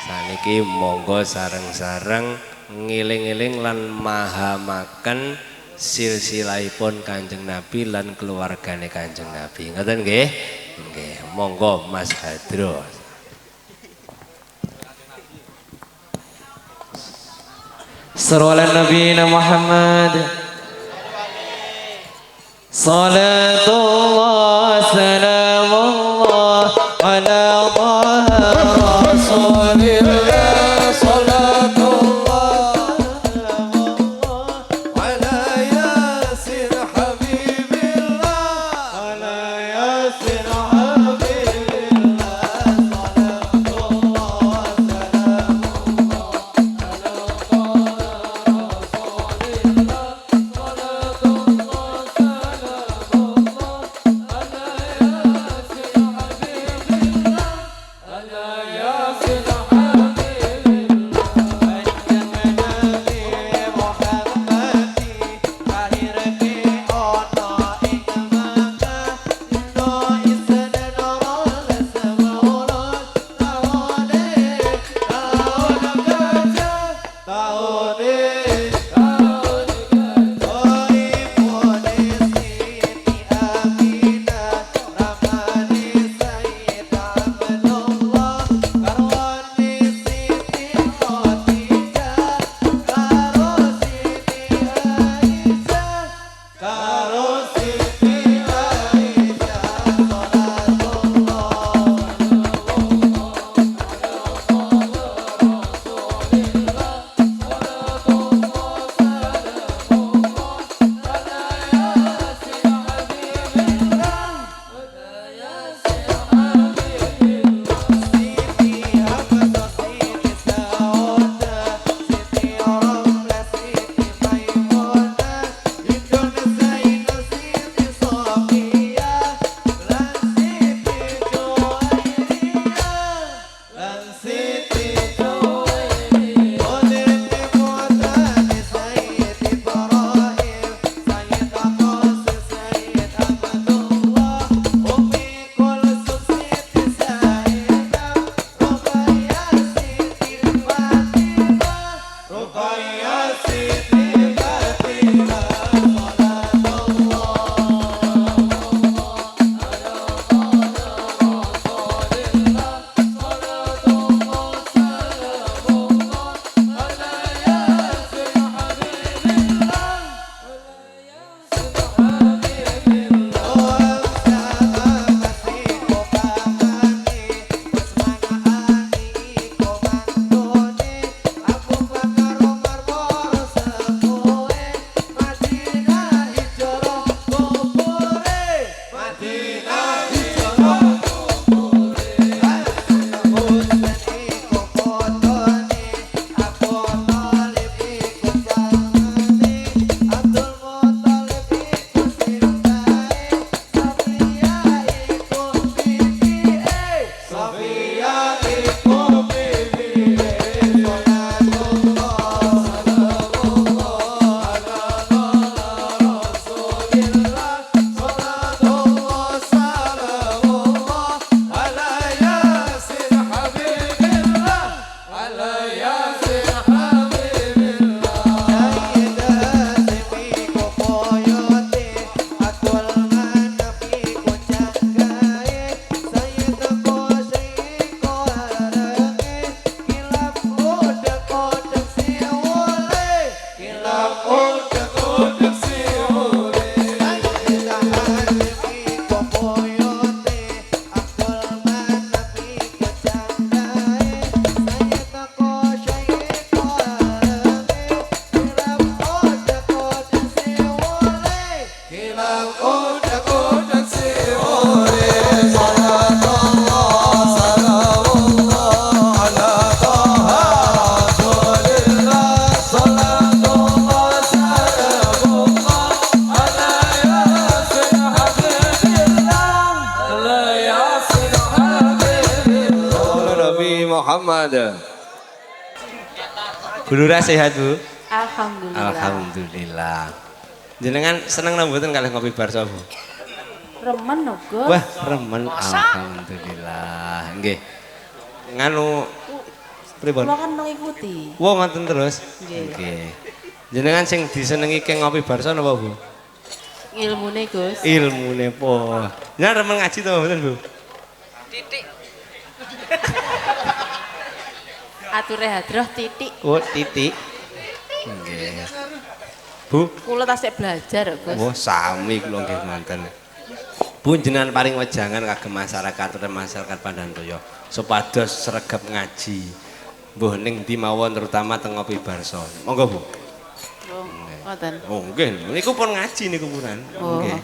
Saniki monggo sareng-sareng ngiling-iling lan mahamaken silsilahipun Kanjeng Nabi lan keluargane Kanjeng Nabi. Ngoten nggih? Nggih. Monggo Mas Hadro. صلوا على نبينا محمد صلاة الله سلام الله على طه رسول الله صلاة الله سلام الله على ياسر حبيب الله على ياسر حبيب الله صلاة الله سلام الله على ياسر حبيب الله Muhammad. Bu Lurah sehat, Bu? Alhamdulillah. Alhamdulillah. Jenengan seneng nang mboten kalih ngopi barso, Bu? Remen no, Gus. Wah, remen. Alhamdulillah. Nggih. Nganu pripun? Kula kan mengikuti. Wah, ngoten terus. Nggih. Nggih. Jenengan sing disenengi ke ngopi barso napa, Bu? Ilmune, Gus. Ilmune po. Jenengan remen ngaji to mboten, Bu? Ature hadroh titik. Oh, titik. Nggih. Bu, Kula tasik belajar, Gus. wah sami kula nggih manten. Bu jenengan paring wejangan kagem masyarakat dan masyarakat Pandantoyo supados sregep ngaji. Mbuh ning ndi mawon terutama teng ngopi barso. Monggo, Bu. Oh, ngoten. Oh, nggih. Niku pun ngaji niku punan. Oh. Nggih.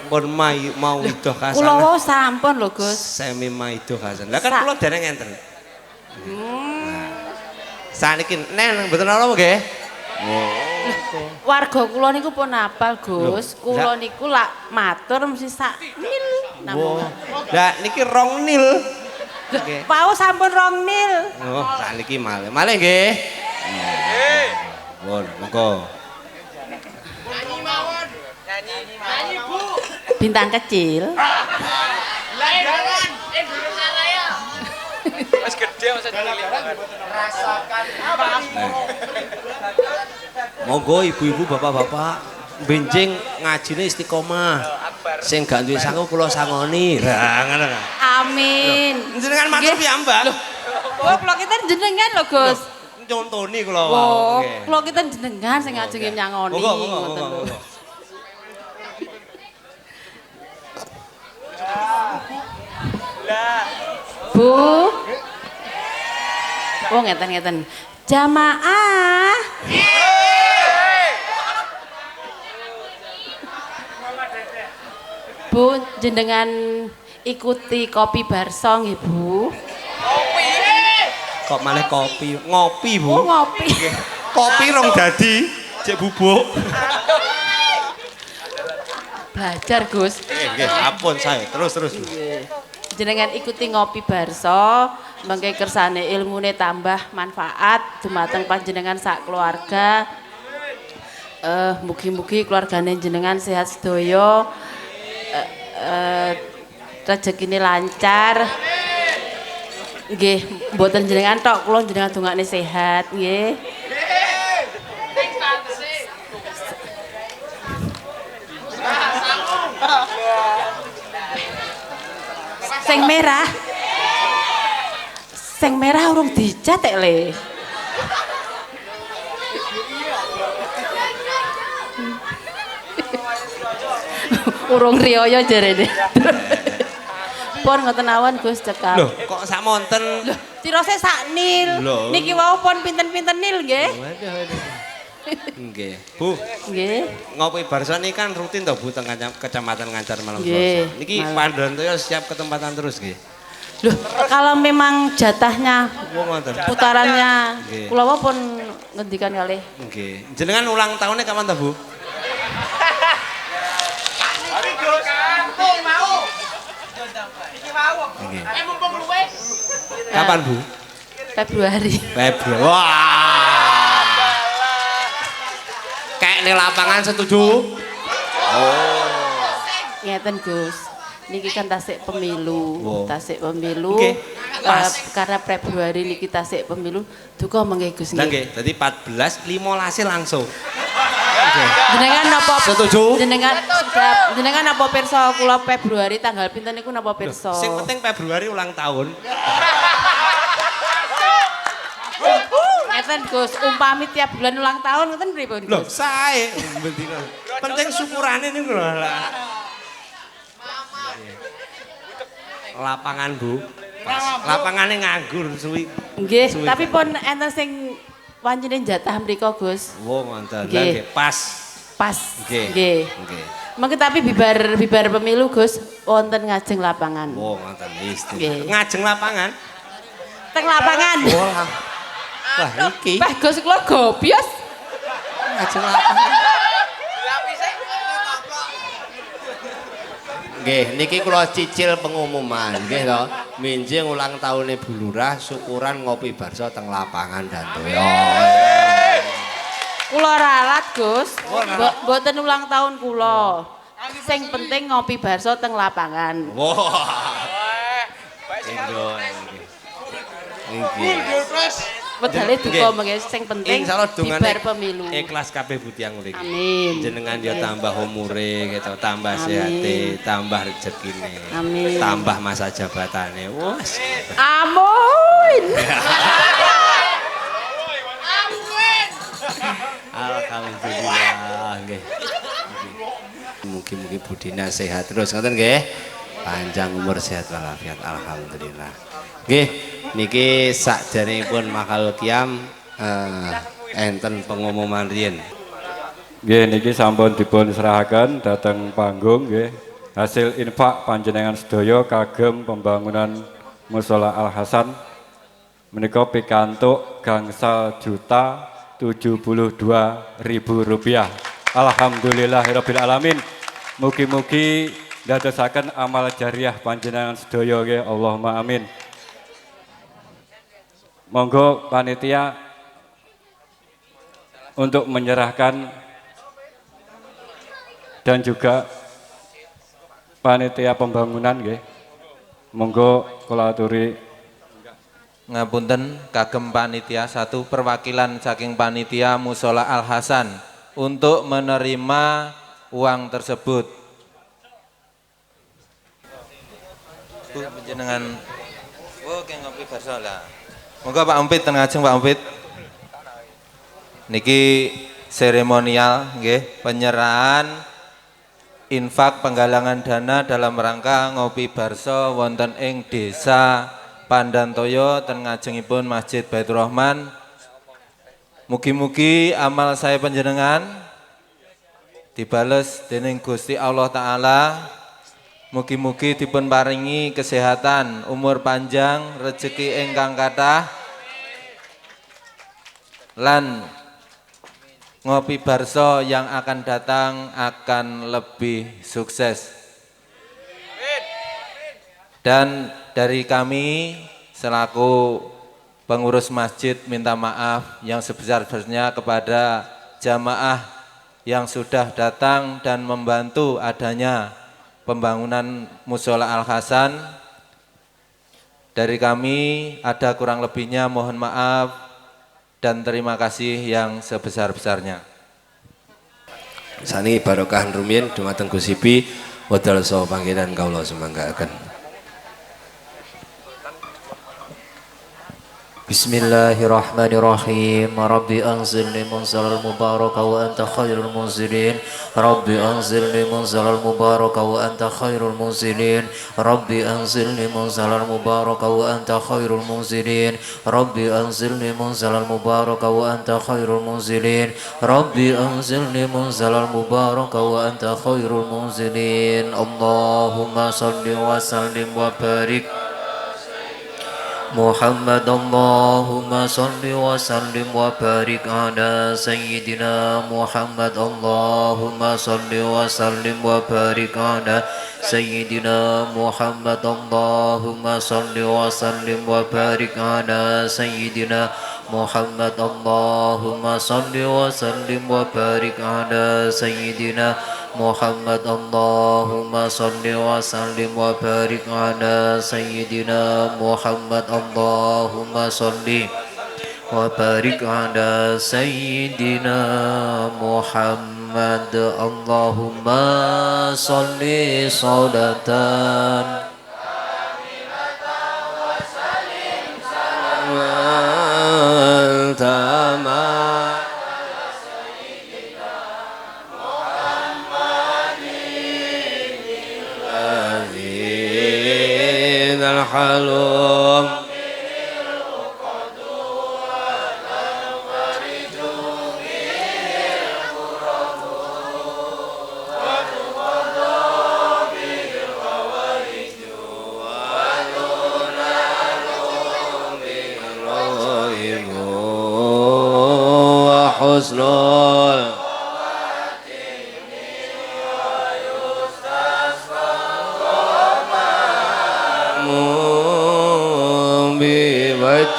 Pun mau idoh Kula kasan. wau sampun lho, Gus. Semi maido kasan. Lah kan kula dereng enten. Saniki neng mboten ana apa nggih? Warga kula niku pun apal, Gus. Loh, Kula niku lak matur mesti sak nil namung. Lah niki 2 nil. Nggih. Wau sampun 2 nil. Oh, saniki malih. Malih nggih. Nggih. Pun, monggo. Bintang kecil. Mas gede masa rasakan Monggo ibu-ibu bapak-bapak benjing ngajine istiqomah. Sing gak duwe sangu kula sangoni. Lah ngono kan. Amin. Jenengan matur Nggih. piyambak. Oh, kula kita jenengan lho, Gus. Nyontoni kula wae. Oh, Nggih. kula kita jenengan sing ngajenge nyangoni. Monggo, monggo, ngoten monggo, lho. monggo. Bu. Oh, ngeten-ngeten. Jamaah. Bu, jenengan ikuti kopi barso nggih, Bu. Kok malah kopi? Ngopi, Bu. Oh, ngopi. Kopi rong dadi, cek bubuk. Belajar, Gus. Nggih, ampun saya. Terus. Bu. Jenengan ikuti ngopi barso, mengke kersane ilmune tambah manfaat dumateng panjenengan sak keluarga. Mugi-mugi keluargane jenengan sehat sedaya. Rezekine lancar. Nggih, mboten jenengan tok, kula jenengan dongakne sehat, nggih. Sing merah. Sing merah urung dicetek le. Urung riyaya jarene. Pun ngoten awan Gus cekap. Loh, kok sak monten? Loh, tirose sak nil. Loh. Niki wau pun pinten-pinten nil nggih. Waduh. Nggih. Bu, Nggih. ngopi barso ini kan rutin toh Bu teng Kecamatan Ngancar Malang Nggih, Selatan. Niki Malang. Pandantoyo siap ketempatan terus nggih. Loh, kalau memang jatahnya Wong ngoten. putarannya Nggih. kula wau pun ngendikan kalih. Nggih. Jenengan ulang tahunnya kapan ta, Bu? Nggih. Kapan, Bu? Februari. Februari. Wah. Kayak ning lapangan setuju? Ngeten Gus. Niki kan tasik pemilu, Wow. tasik pemilu. Nggih, pas. Karena Februari niki tasik pemilu, duka mengke Gus Lah nggih. nggih, dadi 14 15 langsung. Jenengan napa? Setuju? Jenengan napa pirsa kula Februari tanggal pinten niku napa pirsa? Sing penting Februari ulang tahun. Ngeten Gus, umpami tiap bulan ulang tahun ngeten pripun Loh, Gus? sae. Penting syukurane niku lho. Lapangan, Bu. Pas. Lapangane nganggur suwi. Nggih, Suwi. tapi pun enten sing pancene jatah mriku Gus. Wo ngoten. Lah Nggih. nggih, pas. Pas. Nggih. Nggih. Nggih. Mengke tapi bibar pemilu Gus wonten ngajeng lapangan. Wo ngoten wis. Nggih. Ngajeng lapangan. Teng lapangan. Wah. Wah, iki Pak Gus kula gobios. ngajeng lapangan. Nggih, niki kula cicil pengumuman nggih to. Minjing ulang tahune Bu Lurah syukuran ngopi barso teng lapangan Dantoyo. Kula ralat, Gus. Mboten ulang tahun kula. Sing penting ngopi bakso teng lapangan. Wah. Wedale duka mengke sing penting insyaallah dongane bibar pemilu. Ikhlas kabeh butiang mriki. Amin. Jenengan ya tambah umure gitu, tambah sehate, tambah rezekine. Amin. Tambah masa jabatane. Wes. Amin. Alhamdulillah nggih. Mugi-mugi budina sehat terus ngoten nggih. Panjang umur sehat walafiat. Alhamdulillah. Nggih, niki sakderengipun makal kiam enten pengumuman riyen. Nggih niki sampun dipun serahaken dhateng panggung nggih. Hasil infak panjenengan sedaya kagem pembangunan Mushola Al Hasan menika pikantuk gangsal juta 72.000 rupiah. Alhamdulillahirabbil alamin. Mugi-mugi ndadosaken amal jariah panjenengan sedaya nggih. Allahumma amin. Monggo panitia untuk menyerahkan dan juga panitia pembangunan nggih. Monggo kula aturi ngapunten kagem panitia satu perwakilan saking panitia Mushola Al Hasan untuk menerima uang tersebut. Bu panjenengan ngopi barso lah. Monggo Pak Umpit teng ajeng Pak Umpit. Niki seremonial nggih penyerahan infak penggalangan dana dalam rangka ngopi barso wonten ing Desa Pandantoyo ten ngajengipun Masjid Baitur Rahman. Mugi-mugi amal saya panjenengan dibales dening Gusti Allah Ta'ala. Mugi-mugi dipun paringi kesehatan, umur panjang, rezeki ingkang kathah, lan ngopi barso yang akan datang akan lebih sukses. Dan dari kami selaku pengurus masjid minta maaf yang sebesar-besarnya kepada jamaah yang sudah datang dan membantu adanya pembangunan Mushola Al Hasan. Dari kami ada kurang lebihnya mohon maaf dan terima kasih yang sebesar-besarnya. Sani barokah rumiyin dumateng Gusipi wedal saha panggenan kawula sumanggaken. Bismillahirrahmanirrahim. Rabbi anzilni munzalal mubaraka wa anta khairul munzilin. Rabbi anzilni munzalal mubaraka wa anta khairul munzilin. Rabbi anzilni munzalal mubaraka wa anta khairul munzilin. Rabbi anzilni munzalal mubaraka wa anta khairul munzilin. Rabbi anzilni munzalal mubaraka wa anta khairul munzilin. Allahumma salli wa sallim wa barik Muhammad. Allahumma salli wa sallim wa barik ala Sayyidina Muhammad. Allahumma salli wa sallim wa barik ala Sayyidina Muhammad. Allahumma salli wa sallim wa barik ala Sayyidina Muhammad. Allahumma salli wa sallim wa barik ala Sayyidina Muhammad. Allahumma salli wa sallim wa barik ala Sayyidina Muhammad. Allahumma salli wa barik ala Sayyidina Muhammad. Allahumma salli salatan Tama Halum husnul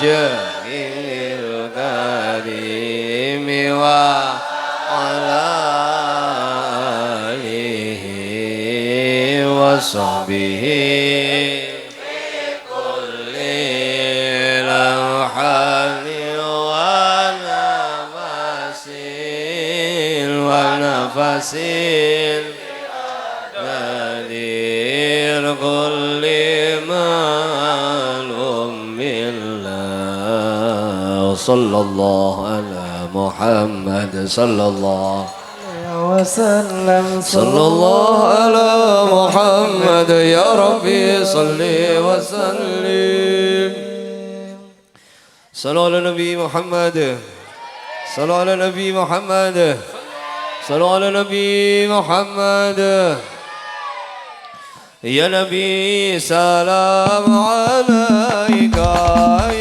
wajhil karimi wa ala alihi wa sahbihi kulli lamhani wa nafasin nadir kulli malum billah sallallahu ala Muhammad sallallahu وسلم صلى الله على محمد يا ربي صل وسلم صلوا على النبي محمد صلوا على النبي محمد صلوا على النبي محمد يا نبي سلام عليك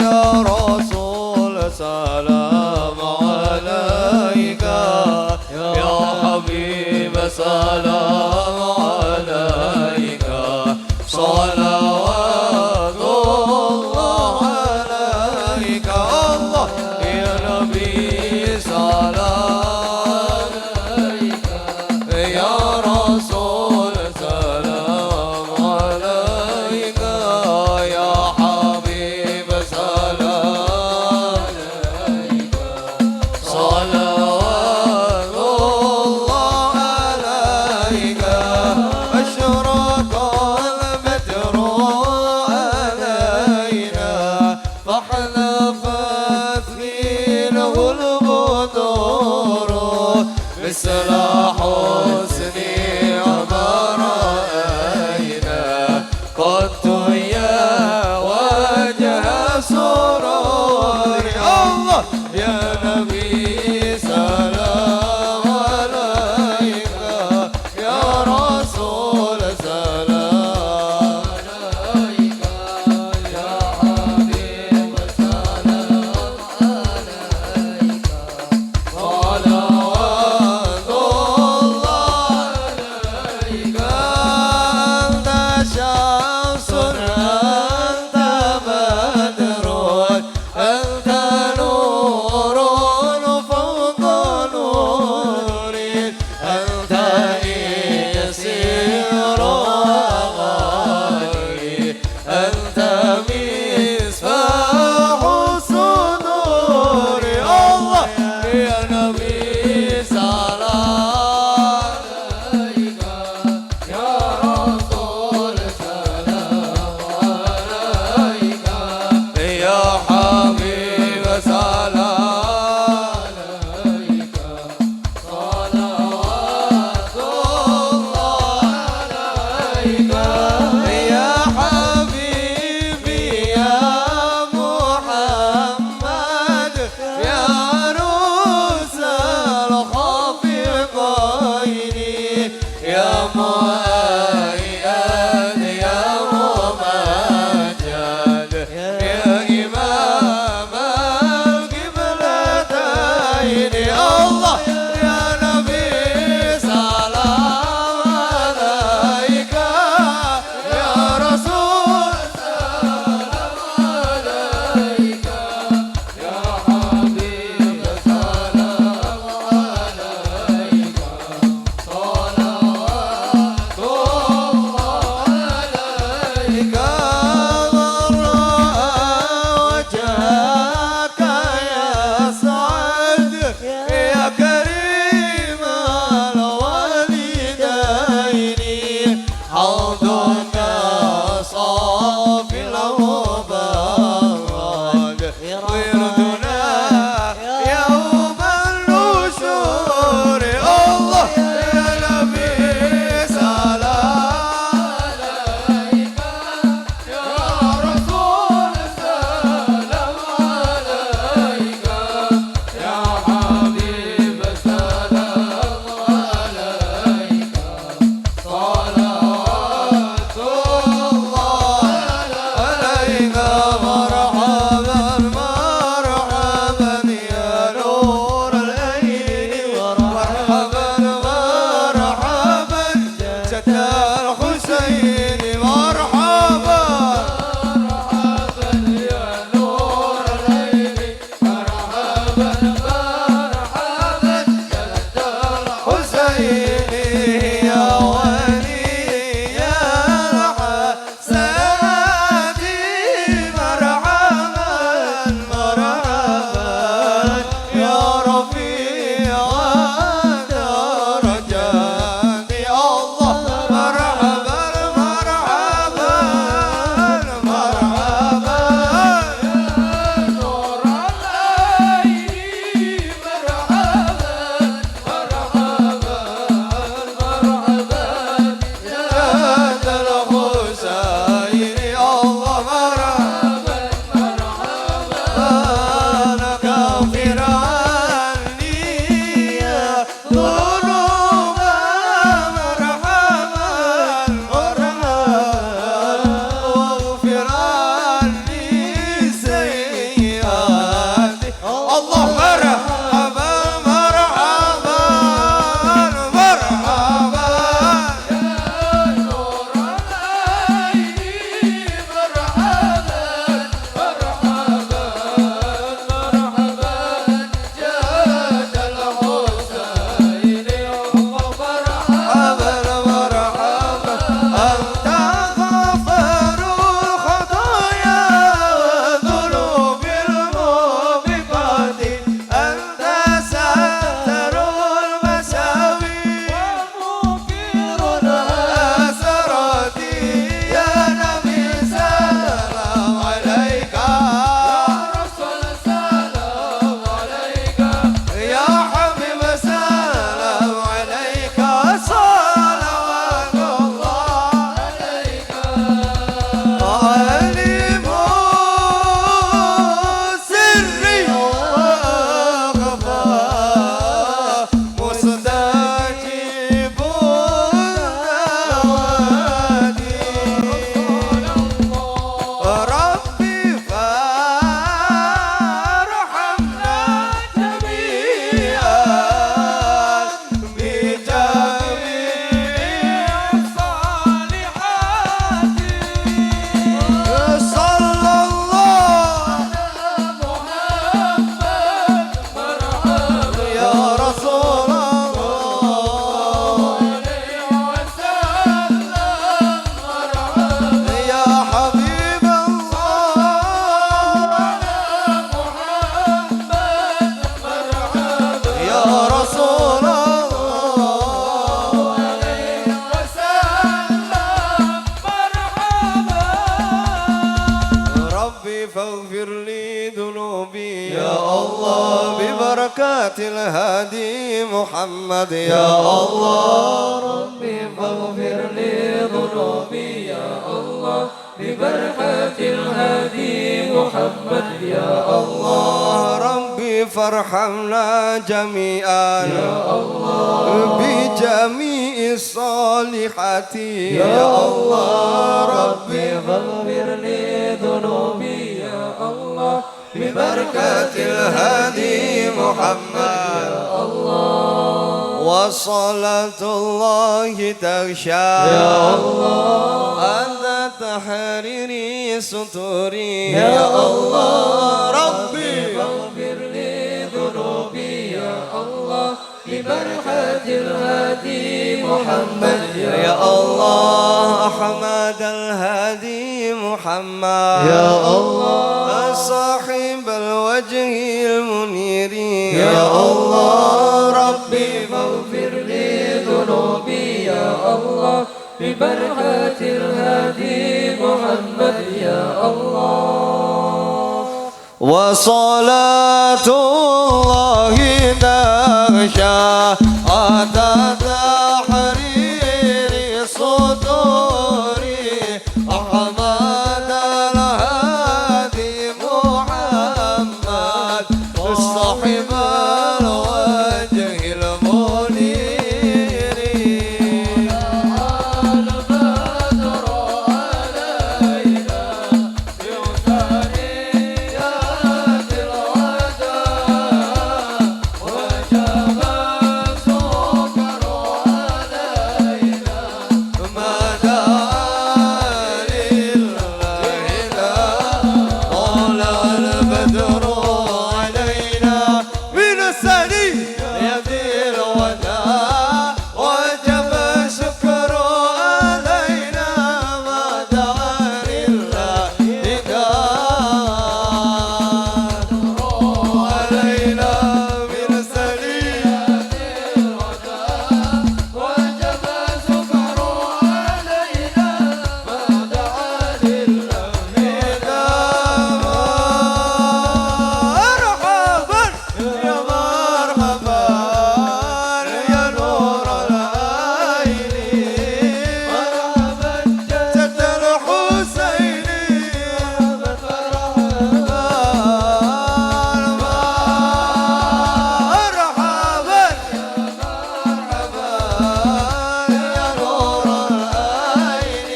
يا رسول سلام عليك يا حبيب سلام عليك صلوات الله عليك الله يا نبي سلام عليك يا رسول سلام عليك يا حبيب سلام عليك صلوات الله عليك أشرق البدر علينا فحلفت فينه البدور مثل حسن ما رأينا قد يا وجه سرور الله يا نبي سلام عليك يا رسول سلام عليك يا حبيب سلام عليك صلوات الله عليك أنت شمس أنت بدر أنت نور فوق نور أنت يسير غالي أنت مصباح الصدور الله يا نبي سلام عليك يا رسول سلام عليك يا حبيب سلام عليك صلوات الله عليك يا حبيبي يا محمد يا عروس الخفيقين يا مؤيد يا ممجد يا إمام القبلتين الله يا نبي سلام عليك يا رسول سلام عليك يا حبيب سلام عليك صلوات ببركة الهادي محمد يا الله ربي فاغفر لي ذنوبي يا الله ببركة الهادي محمد يا الله ربي فارحمنا جميعا يا الله بجميع الصالحات يا الله ربي فاغفر لي ذنوبي يا الله ببركة الهادي محمد يا الله وصلاة الله تغشى يا الله أنت تحريري ستوري يا الله ربي فاغفر لي ذنوبي يا الله ببركة الهادي محمد يا الله أحمد الهادي محمد يا الله صاحب الوجه المنير يا الله ربي فاغفر لي ذنوبي يا الله ببركة الهادي محمد يا الله وصلاة الله تغشى أتى تحرير صدوري أحمد الهادي محمد صاحب الوجه المنير البدر علينا بثنيات الوداع وجب السكر علينا ما دعا لله طلع البدر علينا من الثنيات الوداع وجب الشكر علينا ما دعا لله علينا من الثنيات وجب السكر علينا ما دعا لله مرحبا يا مرحبا يا نور العين مرحبا جد الحسين مرحبا يا نور العين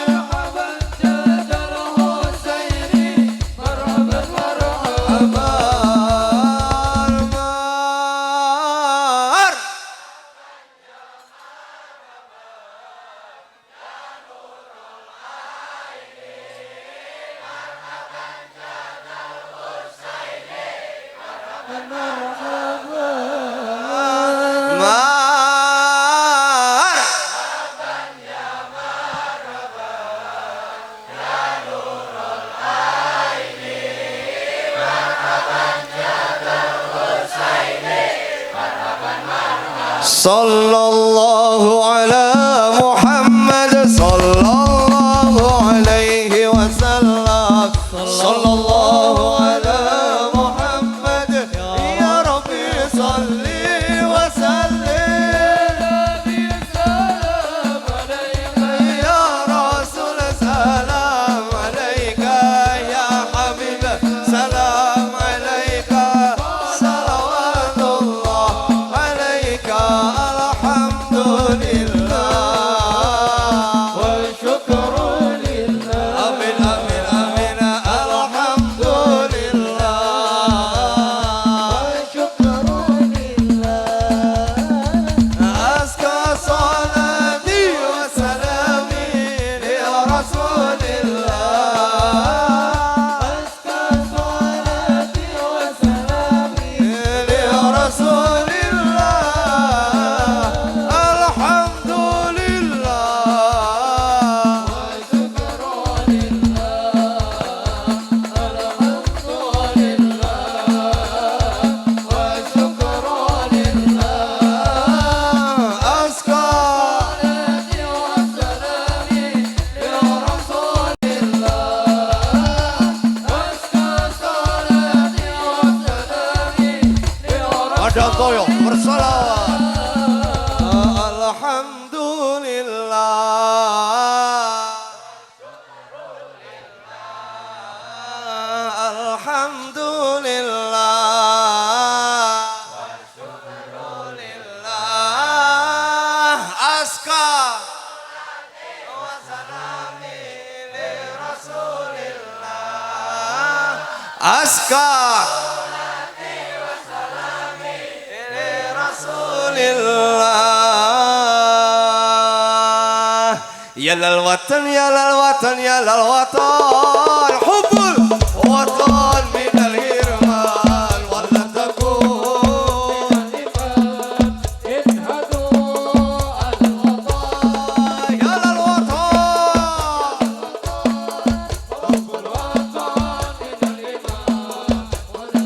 مرحبا جد الحسين مرحبا مرحبا صلى الله على محمد صلى الله عليه وسلم صلى الله على محمد يا ربي صل وسلم يا رسول سلام عليك يا حبيب سلام عليك صلوات الله عليك الحمد Ya lal watan ya lal watan ya lal watan hubbul watan minal hirman wala takun ya lal watan hubbul watan minal hirman wala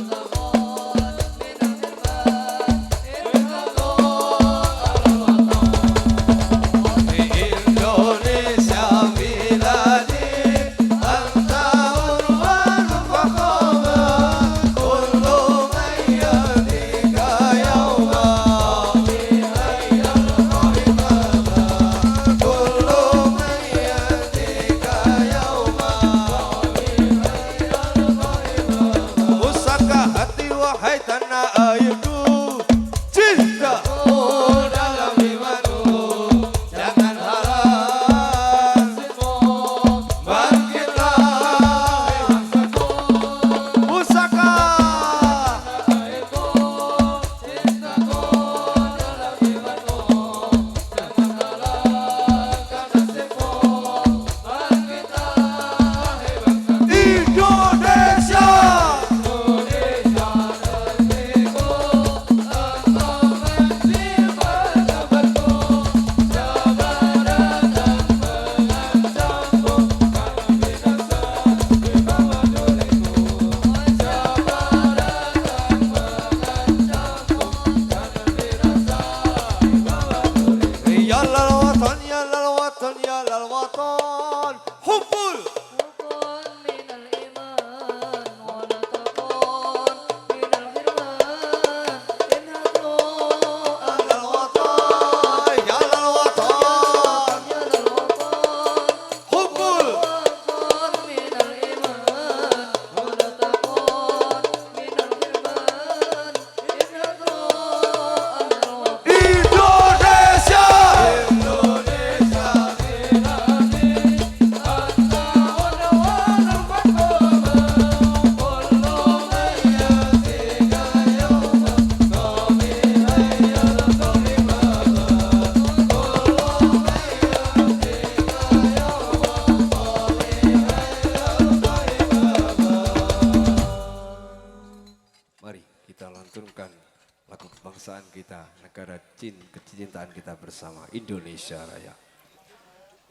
kecintaan kita bersama Indonesia Raya.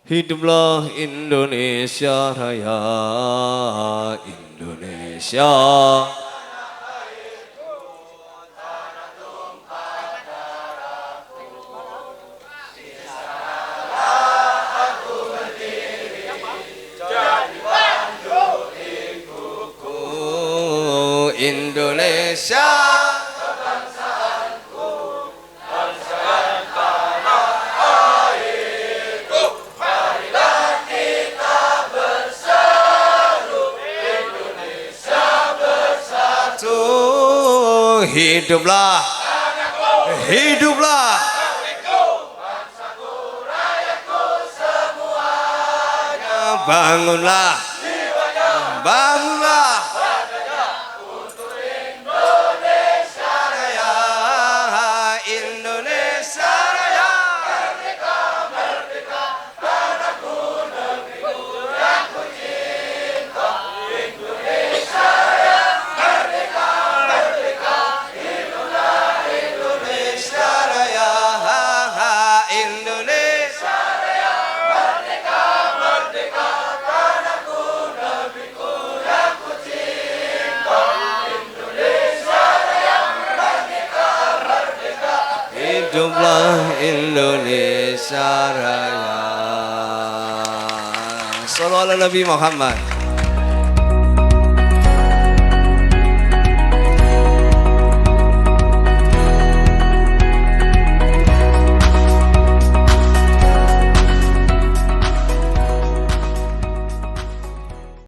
Hiduplah Indonesia Raya, Indonesia. Indonesia. Hiduplah, hiduplah, bangsaku, rakyatku semuanya. Bangunlah, bangunlah untuk Indonesia Raya, Indonesia Raya. Merdeka, merdeka, tanahku, negeriku yang ku cinta. Indonesia Raya, merdeka, merdeka. Indonesia Raya, Indonesia Raya, merdeka, merdeka, tanahku, negeriku yang ku cinta. Indonesia Raya, merdeka, merdeka. Hiduplah Indonesia Raya. Sallallahu alaihi Nabi Muhammad.